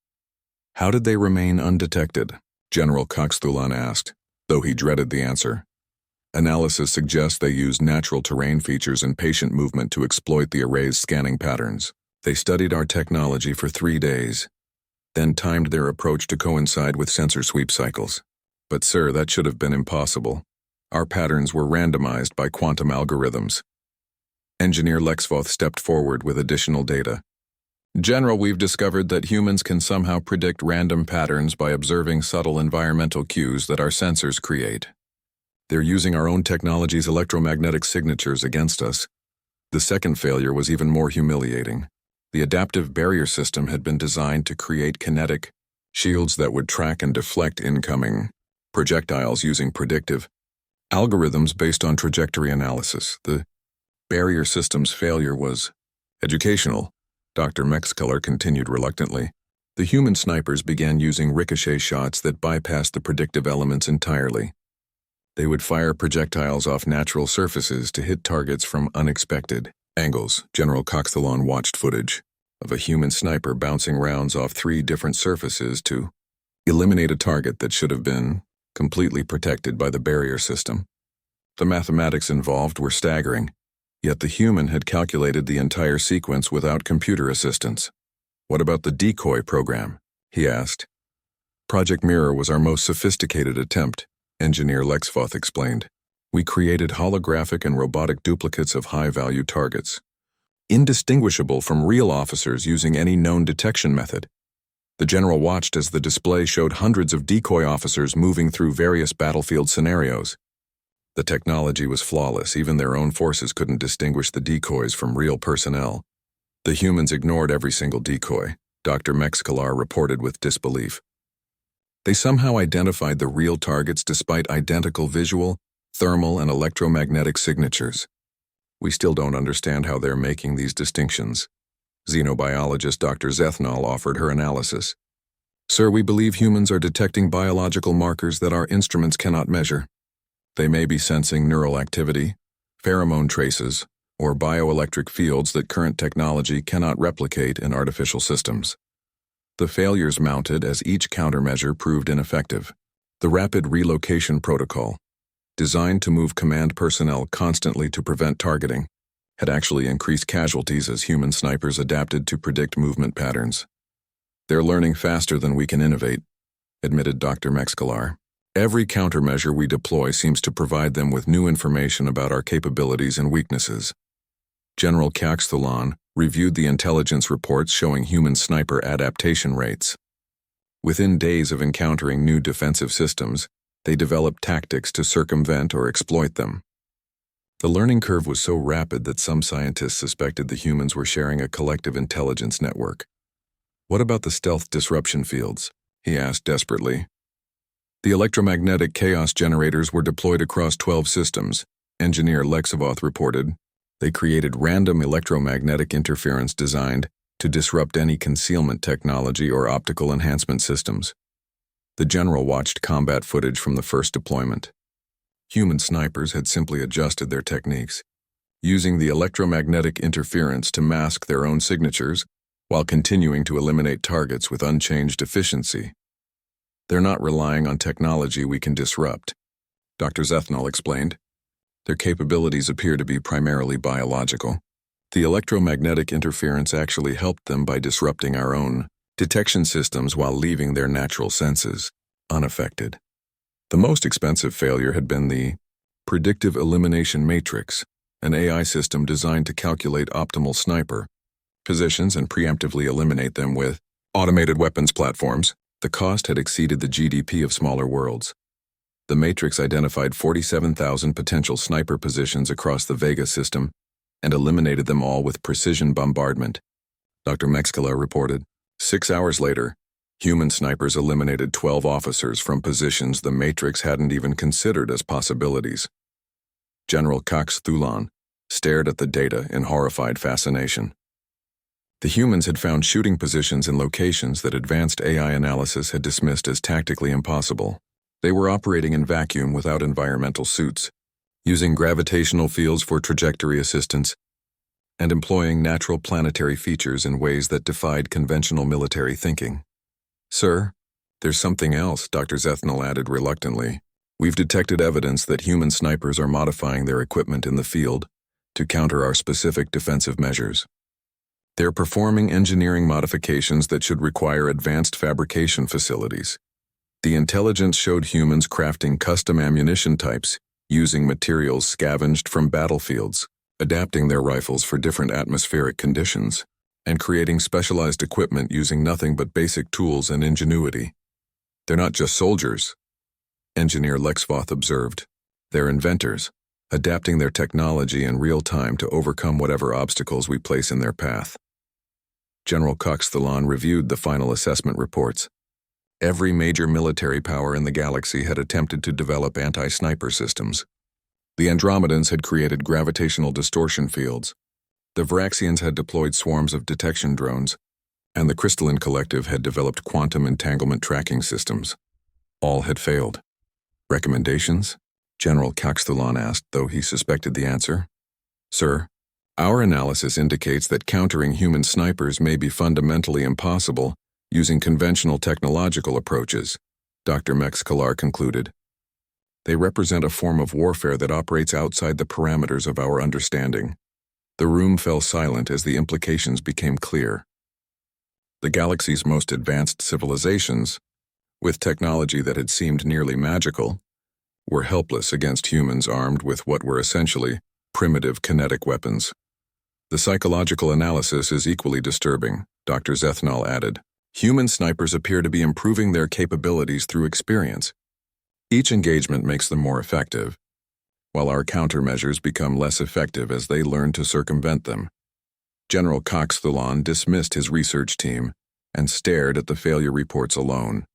How did they remain undetected? General Cox-Thulan asked, though he dreaded the answer. Analysis suggests they used natural terrain features and patient movement to exploit the array's scanning patterns. They studied our technology for 3 days, then timed their approach to coincide with sensor sweep cycles. But sir, that should have been impossible. Our patterns were randomized by quantum algorithms. Engineer Lexvoth stepped forward with additional data. General, we've discovered that humans can somehow predict random patterns by observing subtle environmental cues that our sensors create. They're using our own technology's electromagnetic signatures against us. The second failure was even more humiliating. The adaptive barrier system had been designed to create kinetic shields that would track and deflect incoming projectiles using predictive algorithms based on trajectory analysis. The barrier system's failure was educational, Dr. Mexkeller continued reluctantly. The human snipers began using ricochet shots that bypassed the predictive elements entirely. They would fire projectiles off natural surfaces to hit targets from unexpected angles. General Cox-Thulan watched footage of a human sniper bouncing rounds off 3 different surfaces to eliminate a target that should have been completely protected by the barrier system. The mathematics involved were staggering, yet the human had calculated the entire sequence without computer assistance. What about the decoy program? He asked. Project Mirror was our most sophisticated attempt, Engineer Lexvoth explained. We created holographic and robotic duplicates of high-value targets, indistinguishable from real officers using any known detection method. The general watched as the display showed hundreds of decoy officers moving through various battlefield scenarios. The technology was flawless. Even their own forces couldn't distinguish the decoys from real personnel. The humans ignored every single decoy, Dr. Mexkeller reported with disbelief. They somehow identified the real targets despite identical visual, thermal, and electromagnetic signatures. We still don't understand how they're making these distinctions. Xenobiologist Dr. Zethnal offered her analysis. Sir, we believe humans are detecting biological markers that our instruments cannot measure. They may be sensing neural activity, pheromone traces, or bioelectric fields that current technology cannot replicate in artificial systems. The failures mounted as each countermeasure proved ineffective. The Rapid Relocation Protocol, designed to move command personnel constantly to prevent targeting, had actually increased casualties as human snipers adapted to predict movement patterns. They're learning faster than we can innovate, admitted Dr. Mexkeller. Every countermeasure we deploy seems to provide them with new information about our capabilities and weaknesses. General Cox-Thulan reviewed the intelligence reports showing human sniper adaptation rates. Within days of encountering new defensive systems, they developed tactics to circumvent or exploit them. The learning curve was so rapid that some scientists suspected the humans were sharing a collective intelligence network. What about the stealth disruption fields? He asked desperately. The electromagnetic chaos generators were deployed across 12 systems, Engineer Lexvoth reported. They created random electromagnetic interference designed to disrupt any concealment technology or optical enhancement systems. The general watched combat footage from the first deployment. Human snipers had simply adjusted their techniques, using the electromagnetic interference to mask their own signatures while continuing to eliminate targets with unchanged efficiency. They're not relying on technology we can disrupt, Dr. Zethnal explained. Their capabilities appear to be primarily biological. The electromagnetic interference actually helped them by disrupting our own detection systems while leaving their natural senses unaffected. The most expensive failure had been the Predictive Elimination Matrix, an AI system designed to calculate optimal sniper positions and preemptively eliminate them with automated weapons platforms. The cost had exceeded the GDP of smaller worlds. The Matrix identified 47,000 potential sniper positions across the Vega system and eliminated them all with precision bombardment, Dr. Mexkeller reported. 6 hours later, human snipers eliminated 12 officers from positions the Matrix hadn't even considered as possibilities. General Cox-Thulan stared at the data in horrified fascination. The humans had found shooting positions in locations that advanced AI analysis had dismissed as tactically impossible. They were operating in vacuum without environmental suits, using gravitational fields for trajectory assistance, and employing natural planetary features in ways that defied conventional military thinking. "Sir, there's something else," Dr. Zethnal added reluctantly. "We've detected evidence that human snipers are modifying their equipment in the field to counter our specific defensive measures. They're performing engineering modifications that should require advanced fabrication facilities. The intelligence showed humans crafting custom ammunition types using materials scavenged from battlefields, adapting their rifles for different atmospheric conditions, and creating specialized equipment using nothing but basic tools and ingenuity. They're not just soldiers," Engineer Lexvoth observed. "They're inventors, adapting their technology in real time to overcome whatever obstacles we place in their path." General Cox-Thalon reviewed the final assessment reports. Every major military power in the galaxy had attempted to develop anti-sniper systems. The Andromedans had created gravitational distortion fields, the Varaxians had deployed swarms of detection drones, and the Crystalline Collective had developed quantum entanglement tracking systems. All had failed. "Recommendations?" General Cox-Thalon asked, though he suspected the answer. "Sir, our analysis indicates that countering human snipers may be fundamentally impossible using conventional technological approaches," Dr. Mex-Kalar concluded. "They represent a form of warfare that operates outside the parameters of our understanding." The room fell silent as the implications became clear. The galaxy's most advanced civilizations, with technology that had seemed nearly magical, were helpless against humans armed with what were essentially primitive kinetic weapons. "The psychological analysis is equally disturbing," Dr. Zethnal added. "Human snipers appear to be improving their capabilities through experience. Each engagement makes them more effective, while our countermeasures become less effective as they learn to circumvent them." General Cox-Thalon dismissed his research team and stared at the failure reports alone.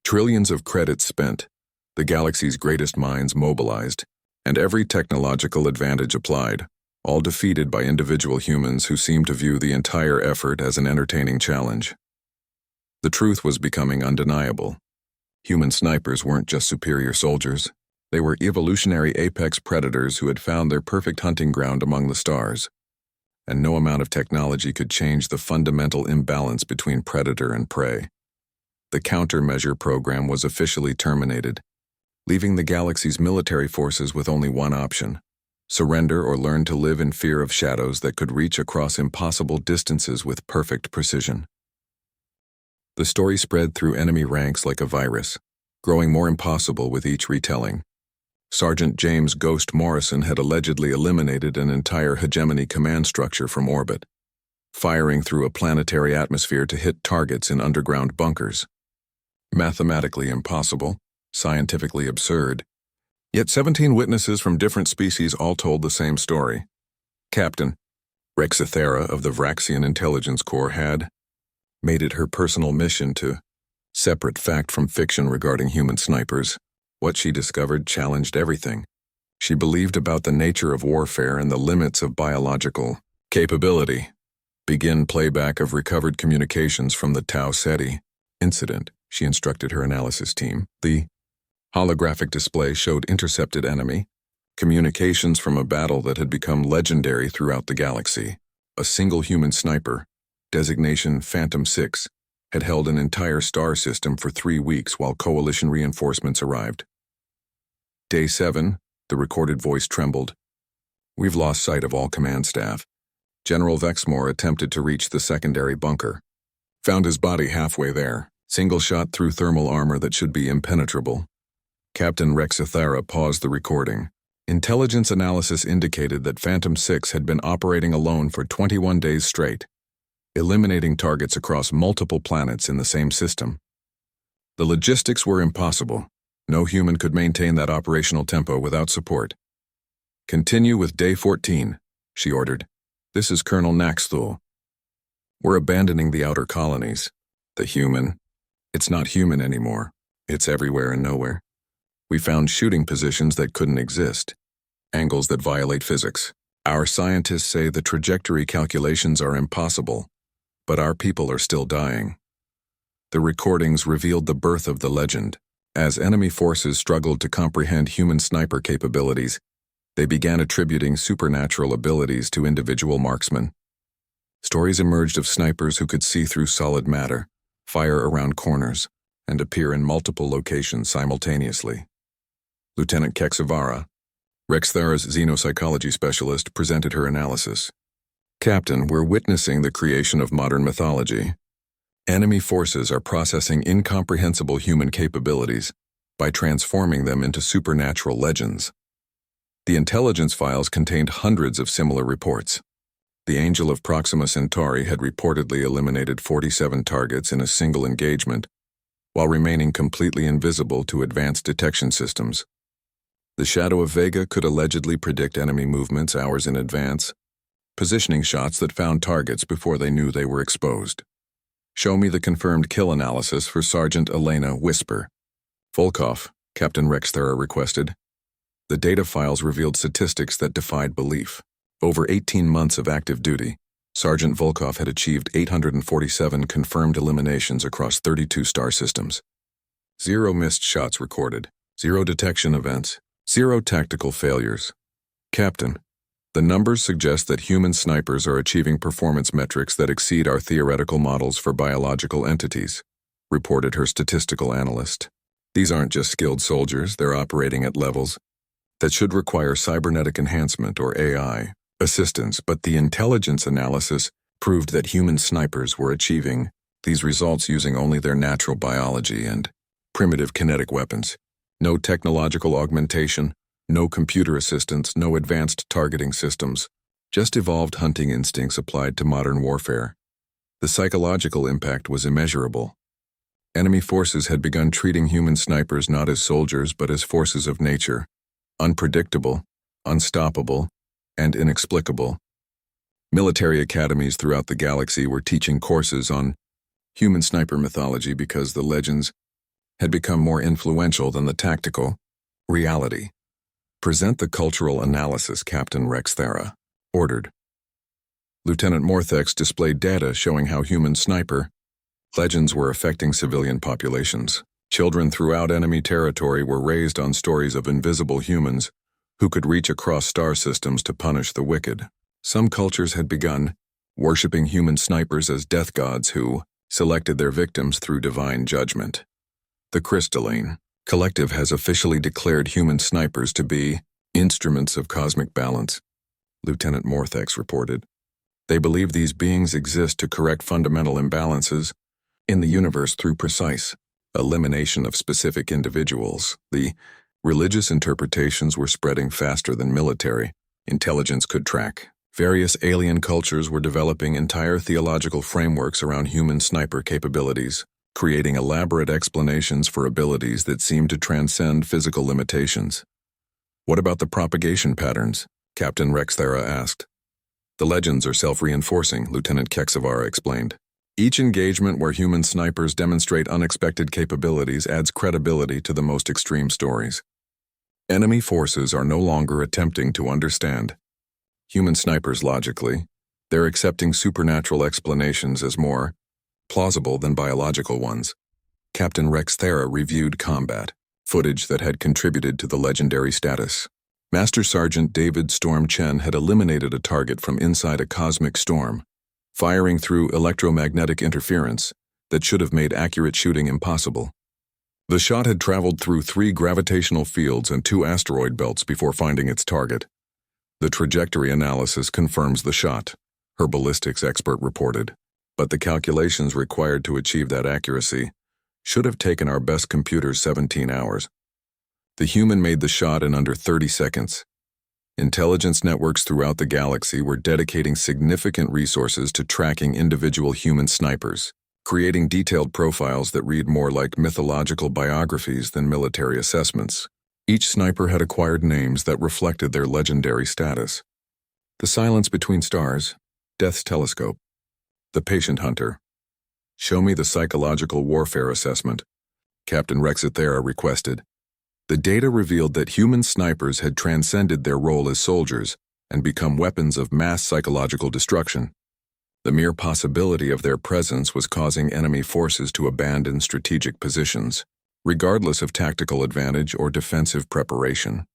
Trillions of credits spent, the galaxy's greatest minds mobilized, and every technological advantage applied, all defeated by individual humans who seemed to view the entire effort as an entertaining challenge. The truth was becoming undeniable. Human snipers weren't just superior soldiers. They were evolutionary apex predators who had found their perfect hunting ground among the stars. And no amount of technology could change the fundamental imbalance between predator and prey. The countermeasure program was officially terminated, leaving the galaxy's military forces with only one option: surrender or learn to live in fear of shadows that could reach across impossible distances with perfect precision. The story spread through enemy ranks like a virus, growing more impossible with each retelling. Sergeant James "Ghost" Morrison had allegedly eliminated an entire hegemony command structure from orbit, firing through a planetary atmosphere to hit targets in underground bunkers. Mathematically impossible, scientifically absurd. Yet 17 witnesses from different species all told the same story. Captain Rexithera of the Varaxian Intelligence Corps had made it her personal mission to separate fact from fiction regarding human snipers. What she discovered challenged everything she believed about the nature of warfare and the limits of biological capability. Begin playback of recovered communications from the Tau Ceti incident, she instructed her analysis team. The holographic display showed intercepted enemy communications from a battle that had become legendary throughout the galaxy. A single human sniper, designation Phantom 6, had held an entire star system for 3 weeks while coalition reinforcements arrived. Day 7, the recorded voice trembled. "We've lost sight of all command staff." General Vexmore attempted to reach the secondary bunker. Found his body halfway there, single shot through thermal armor that should be impenetrable. Captain Rexithera paused the recording. Intelligence analysis indicated that Phantom 6 had been operating alone for 21 days straight, eliminating targets across multiple planets in the same system. The logistics were impossible. No human could maintain that operational tempo without support. "Continue with Day 14, she ordered. "This is Colonel Naxthul. We're abandoning the outer colonies. The human. It's not human anymore. It's everywhere and nowhere. We found shooting positions that couldn't exist, angles that violate physics, Our scientists say the trajectory calculations are impossible, but our people are still dying. The recordings revealed the birth of the legend. As enemy forces struggled to comprehend human sniper capabilities, they began attributing supernatural abilities to individual marksmen. Stories emerged of snipers who could see through solid matter, fire around corners, and appear in multiple locations simultaneously. Lieutenant Kexavara, Rex Thera's xenopsychology specialist, presented her analysis. Captain, we're witnessing the creation of modern mythology. Enemy forces are processing incomprehensible human capabilities by transforming them into supernatural legends. The intelligence files contained hundreds of similar reports. The Angel of Proxima Centauri had reportedly eliminated 47 targets in a single engagement, while remaining completely invisible to advanced detection systems. The Shadow of Vega could allegedly predict enemy movements hours in advance, positioning shots that found targets before they knew they were exposed. Show me the confirmed kill analysis for Sergeant Elena Whisper. Volkov, Captain Rex Thera requested. The data files revealed statistics that defied belief. Over 18 months of active duty, Sergeant Volkov had achieved 847 confirmed eliminations across 32 star systems. 0 missed shots recorded, 0 detection events, 0 tactical failures. Captain, the numbers suggest that human snipers are achieving performance metrics that exceed our theoretical models for biological entities, reported her statistical analyst. These aren't just skilled soldiers, they're operating at levels that should require cybernetic enhancement or AI assistance, but the intelligence analysis proved that human snipers were achieving these results using only their natural biology and primitive kinetic weapons. No technological augmentation, no computer assistance, no advanced targeting systems, just evolved hunting instincts applied to modern warfare. The psychological impact was immeasurable. Enemy forces had begun treating human snipers not as soldiers but as forces of nature, unpredictable, unstoppable, and inexplicable. Military academies throughout the galaxy were teaching courses on human sniper mythology because the legends had become more influential than the tactical reality. Present the cultural analysis, Captain Rex Thera ordered. Lieutenant Morthex displayed data showing how human sniper legends were affecting civilian populations. Children throughout enemy territory were raised on stories of invisible humans who could reach across star systems to punish the wicked. Some cultures had begun worshipping human snipers as death gods who selected their victims through divine judgment. The Crystalline Collective has officially declared human snipers to be instruments of cosmic balance, Lieutenant Morthex reported. They believe these beings exist to correct fundamental imbalances in the universe through precise elimination of specific individuals. The religious interpretations were spreading faster than military intelligence could track. Various alien cultures were developing entire theological frameworks around human sniper capabilities, creating elaborate explanations for abilities that seemed to transcend physical limitations. What about the propagation patterns? Captain Rex Thera asked. The legends are self-reinforcing, Lieutenant Kexavara explained. Each engagement where human snipers demonstrate unexpected capabilities adds credibility to the most extreme stories. Enemy forces are no longer attempting to understand human snipers logically. They're accepting supernatural explanations as more plausible than biological ones. Captain Rex Thera reviewed combat footage that had contributed to the legendary status. Master Sergeant David Storm Chen had eliminated a target from inside a cosmic storm, firing through electromagnetic interference that should have made accurate shooting impossible. The shot had traveled through 3 gravitational fields and 2 asteroid belts before finding its target. The trajectory analysis confirms the shot, her ballistics expert reported. But the calculations required to achieve that accuracy should have taken our best computers 17 hours. The human made the shot in under 30 seconds. Intelligence networks throughout the galaxy were dedicating significant resources to tracking individual human snipers, creating detailed profiles that read more like mythological biographies than military assessments. Each sniper had acquired names that reflected their legendary status. The Silence Between Stars, Death's Telescope, The Patient Hunter. Show me the psychological warfare assessment, Captain Rex Thera requested. The data revealed that human snipers had transcended their role as soldiers and become weapons of mass psychological destruction. The mere possibility of their presence was causing enemy forces to abandon strategic positions, regardless of tactical advantage or defensive preparation.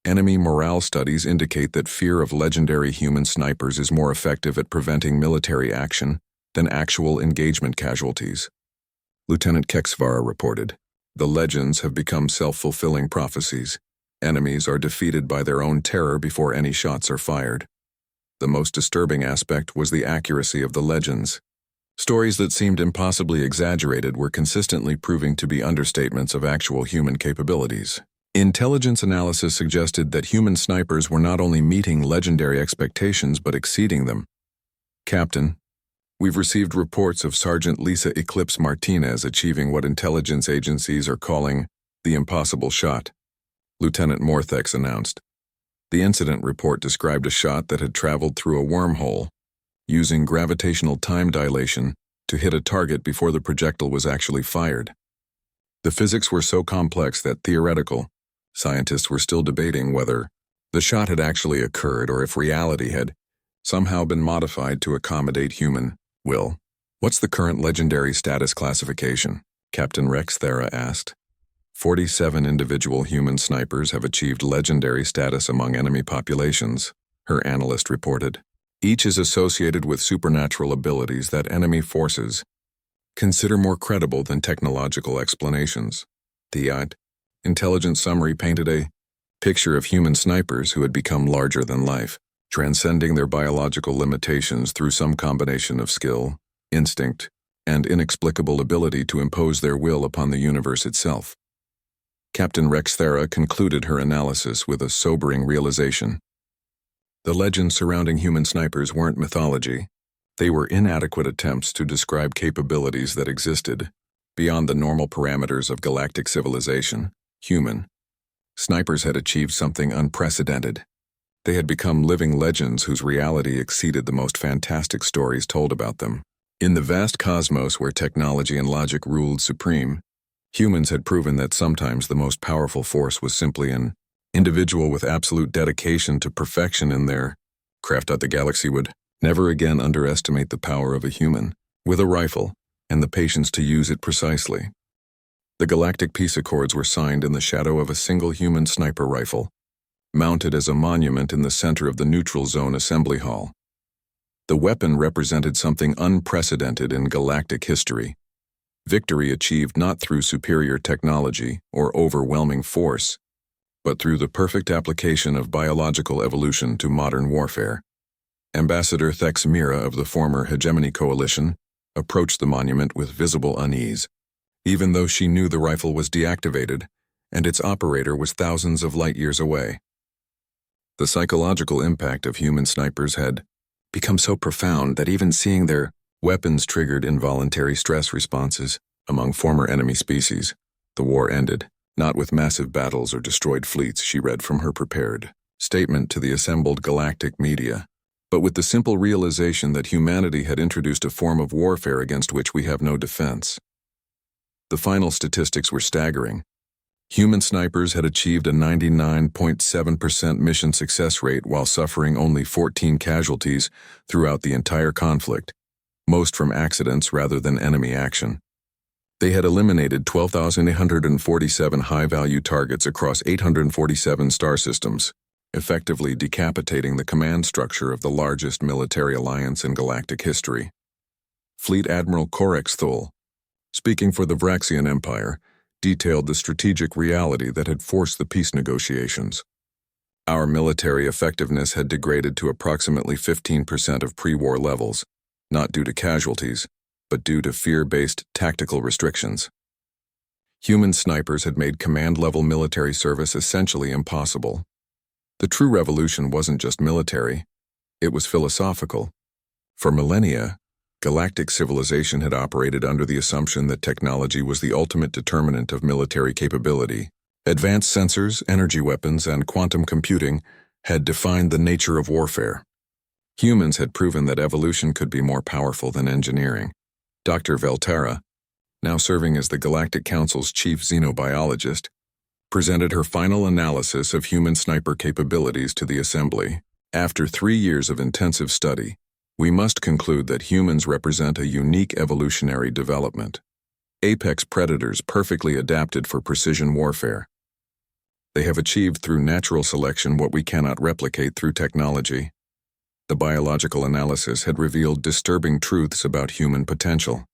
Enemy morale studies indicate that fear of legendary human snipers is more effective at preventing military action than actual engagement casualties. Lieutenant Kexvara reported, "The legends have become self-fulfilling prophecies. Enemies are defeated by their own terror before any shots are fired." The most disturbing aspect was the accuracy of the legends. Stories that seemed impossibly exaggerated were consistently proving to be understatements of actual human capabilities. Intelligence analysis suggested that human snipers were not only meeting legendary expectations but exceeding them. "Captain, we've received reports of Sergeant Lisa Eclipse Martinez achieving what intelligence agencies are calling the impossible shot," Lieutenant Morthex announced. The incident report described a shot that had traveled through a wormhole, using gravitational time dilation to hit a target before the projectile was actually fired. The physics were so complex that theoretical scientists were still debating whether the shot had actually occurred or if reality had somehow been modified to accommodate human will. "What's the current legendary status classification?" Captain Rex Thera asked. 47 individual human snipers have achieved legendary status among enemy populations, her analyst reported. Each is associated with supernatural abilities that enemy forces consider more credible than technological explanations. The intelligence summary painted a picture of human snipers who had become larger than life, transcending their biological limitations through some combination of skill, instinct, and inexplicable ability to impose their will upon the universe itself. Captain Rex Thera concluded her analysis with a sobering realization. The legends surrounding human snipers weren't mythology. They were inadequate attempts to describe capabilities that existed beyond the normal parameters of galactic civilization. Human snipers had achieved something unprecedented. They had become living legends whose reality exceeded the most fantastic stories told about them. In the vast cosmos where technology and logic ruled supreme, humans had proven that sometimes the most powerful force was simply an individual with absolute dedication to perfection in their craft. The galaxy would never again underestimate the power of a human with a rifle and the patience to use it precisely. The Galactic Peace Accords were signed in the shadow of a single human sniper rifle, mounted as a monument in the center of the Neutral Zone Assembly Hall. The weapon represented something unprecedented in galactic history. Victory achieved not through superior technology or overwhelming force, but through the perfect application of biological evolution to modern warfare. Ambassador Thex Mira of the former Hegemony Coalition approached the monument with visible unease, even though she knew the rifle was deactivated and its operator was thousands of light years away. The psychological impact of human snipers had become so profound that even seeing their weapons triggered involuntary stress responses among former enemy species. The war ended, not with massive battles or destroyed fleets, she read from her prepared statement to the assembled galactic media, but with the simple realization that humanity had introduced a form of warfare against which we have no defense. The final statistics were staggering. Human snipers had achieved a 99.7% mission success rate while suffering only 14 casualties throughout the entire conflict, most from accidents rather than enemy action. They had eliminated 12,847 high-value targets across 847 star systems, effectively decapitating the command structure of the largest military alliance in galactic history. Fleet Admiral Corex Thul, speaking for the Vraxian Empire, detailed the strategic reality that had forced the peace negotiations. Our military effectiveness had degraded to approximately 15% of pre-war levels, not due to casualties, but due to fear-based tactical restrictions. Human snipers had made command-level military service essentially impossible. The true revolution wasn't just military, it was philosophical. For millennia, galactic civilization had operated under the assumption that technology was the ultimate determinant of military capability. Advanced sensors, energy weapons, and quantum computing had defined the nature of warfare. Humans had proven that evolution could be more powerful than engineering. Dr. Veltara, now serving as the Galactic Council's chief xenobiologist, presented her final analysis of human sniper capabilities to the Assembly. After 3 years of intensive study, we must conclude that humans represent a unique evolutionary development. Apex predators perfectly adapted for precision warfare. They have achieved through natural selection what we cannot replicate through technology. The biological analysis had revealed disturbing truths about human potential.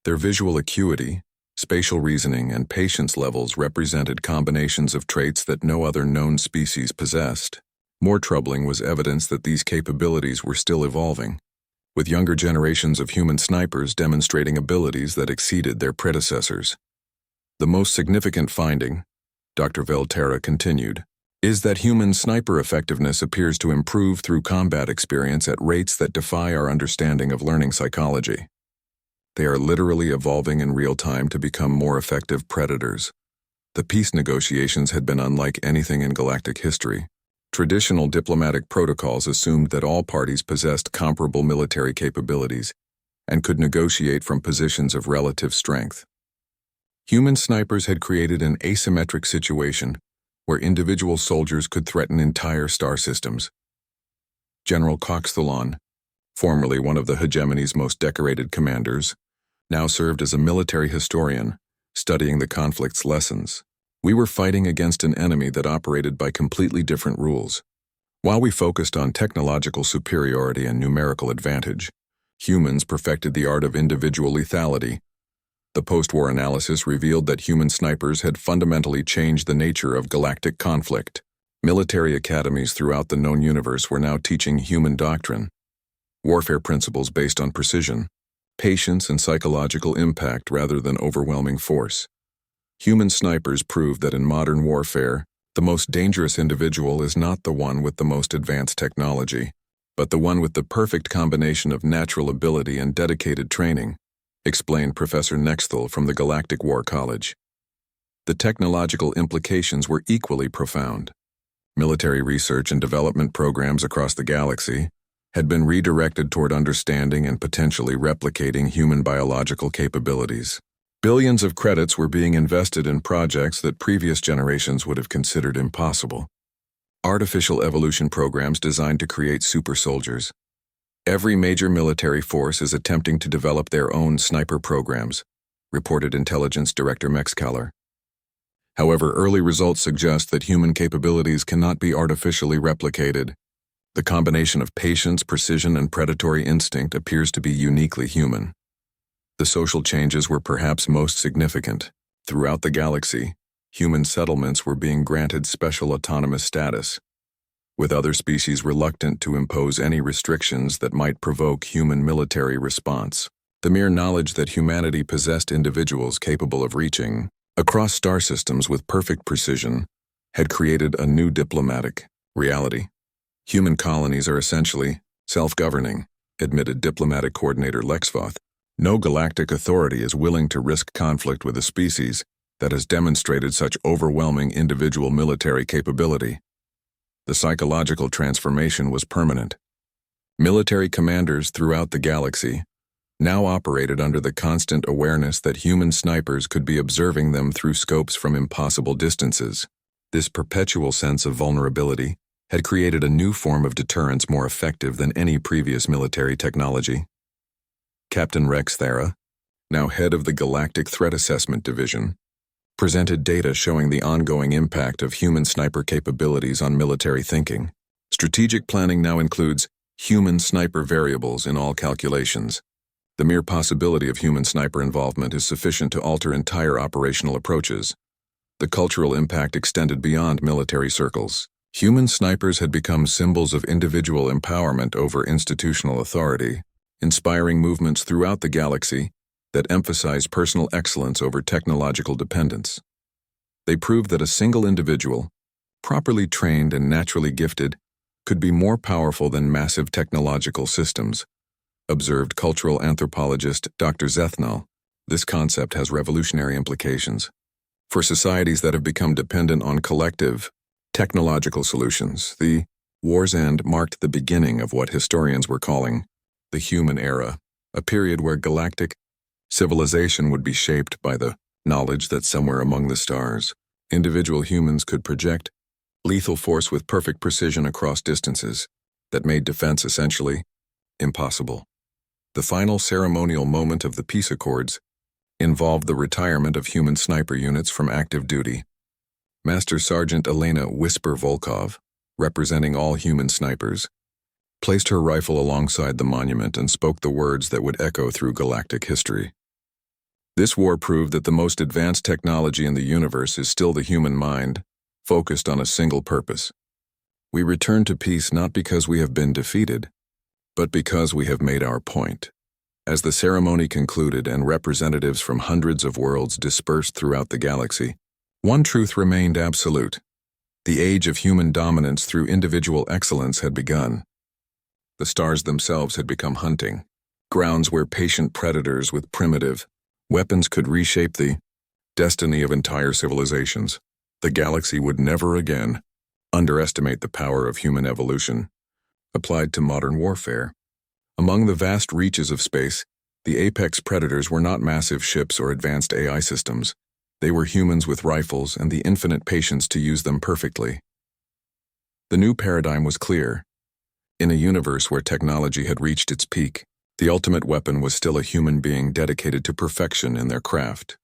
Their visual acuity, spatial reasoning, and patience levels represented combinations of traits that no other known species possessed. More troubling was evidence that these capabilities were still evolving, with younger generations of human snipers demonstrating abilities that exceeded their predecessors. The most significant finding, Dr. Velterra continued, is that human sniper effectiveness appears to improve through combat experience at rates that defy our understanding of learning psychology. They are literally evolving in real time to become more effective predators. The peace negotiations had been unlike anything in galactic history. Traditional diplomatic protocols assumed that all parties possessed comparable military capabilities and could negotiate from positions of relative strength. Human snipers had created an asymmetric situation where individual soldiers could threaten entire star systems. General Coxthalon, formerly one of the hegemony's most decorated commanders, now served as a military historian, studying the conflict's lessons. We were fighting against an enemy that operated by completely different rules. While we focused on technological superiority and numerical advantage, humans perfected the art of individual lethality. The post-war analysis revealed that human snipers had fundamentally changed the nature of galactic conflict. Military academies throughout the known universe were now teaching human doctrine, warfare principles based on precision, patience, and psychological impact rather than overwhelming force. Human snipers proved that in modern warfare, the most dangerous individual is not the one with the most advanced technology, but the one with the perfect combination of natural ability and dedicated training, explained Professor Nexthal from the Galactic War College. The technological implications were equally profound. Military research and development programs across the galaxy had been redirected toward understanding and potentially replicating human biological capabilities. Billions of credits were being invested in projects that previous generations would have considered impossible. Artificial evolution programs designed to create super soldiers. Every major military force is attempting to develop their own sniper programs, reported Intelligence Director Mexcaller. However, early results suggest that human capabilities cannot be artificially replicated. The combination of patience, precision, and predatory instinct appears to be uniquely human. The social changes were perhaps most significant. Throughout the galaxy, human settlements were being granted special autonomous status, with other species reluctant to impose any restrictions that might provoke human military response. The mere knowledge that humanity possessed individuals capable of reaching across star systems with perfect precision had created a new diplomatic reality. Human colonies are essentially self-governing, admitted diplomatic coordinator Lexvoth. No galactic authority is willing to risk conflict with a species that has demonstrated such overwhelming individual military capability. The psychological transformation was permanent. Military commanders throughout the galaxy now operated under the constant awareness that human snipers could be observing them through scopes from impossible distances. This perpetual sense of vulnerability had created a new form of deterrence more effective than any previous military technology. Captain Rex Thera, now head of the Galactic Threat Assessment Division, presented data showing the ongoing impact of human sniper capabilities on military thinking. Strategic planning now includes human sniper variables in all calculations. The mere possibility of human sniper involvement is sufficient to alter entire operational approaches. The cultural impact extended beyond military circles. Human snipers had become symbols of individual empowerment over institutional authority, inspiring movements throughout the galaxy that emphasize personal excellence over technological dependence. They proved that a single individual, properly trained and naturally gifted, could be more powerful than massive technological systems, observed cultural anthropologist Dr. Zethnal. This concept has revolutionary implications for societies that have become dependent on collective, technological solutions. The war's end marked the beginning of what historians were calling the human era, a period where galactic civilization would be shaped by the knowledge that somewhere among the stars, individual humans could project lethal force with perfect precision across distances. that made defense essentially impossible. The final ceremonial moment of the peace accords involved the retirement of human sniper units from active duty. Master Sergeant Elena Whisper Volkov, representing all human snipers, placed her rifle alongside the monument and spoke the words that would echo through galactic history. This war proved that the most advanced technology in the universe is still the human mind, focused on a single purpose. We return to peace not because we have been defeated, but because we have made our point. As the ceremony concluded and representatives from hundreds of worlds dispersed throughout the galaxy, one truth remained absolute. The age of human dominance through individual excellence had begun. The stars themselves had become hunting grounds where patient predators with primitive weapons could reshape the destiny of entire civilizations. The galaxy would never again underestimate the power of human evolution applied to modern warfare. Among the vast reaches of space, the apex predators were not massive ships or advanced AI systems. They were humans with rifles and the infinite patience to use them perfectly. The new paradigm was clear. In a universe where technology had reached its peak, the ultimate weapon was still a human being dedicated to perfection in their craft.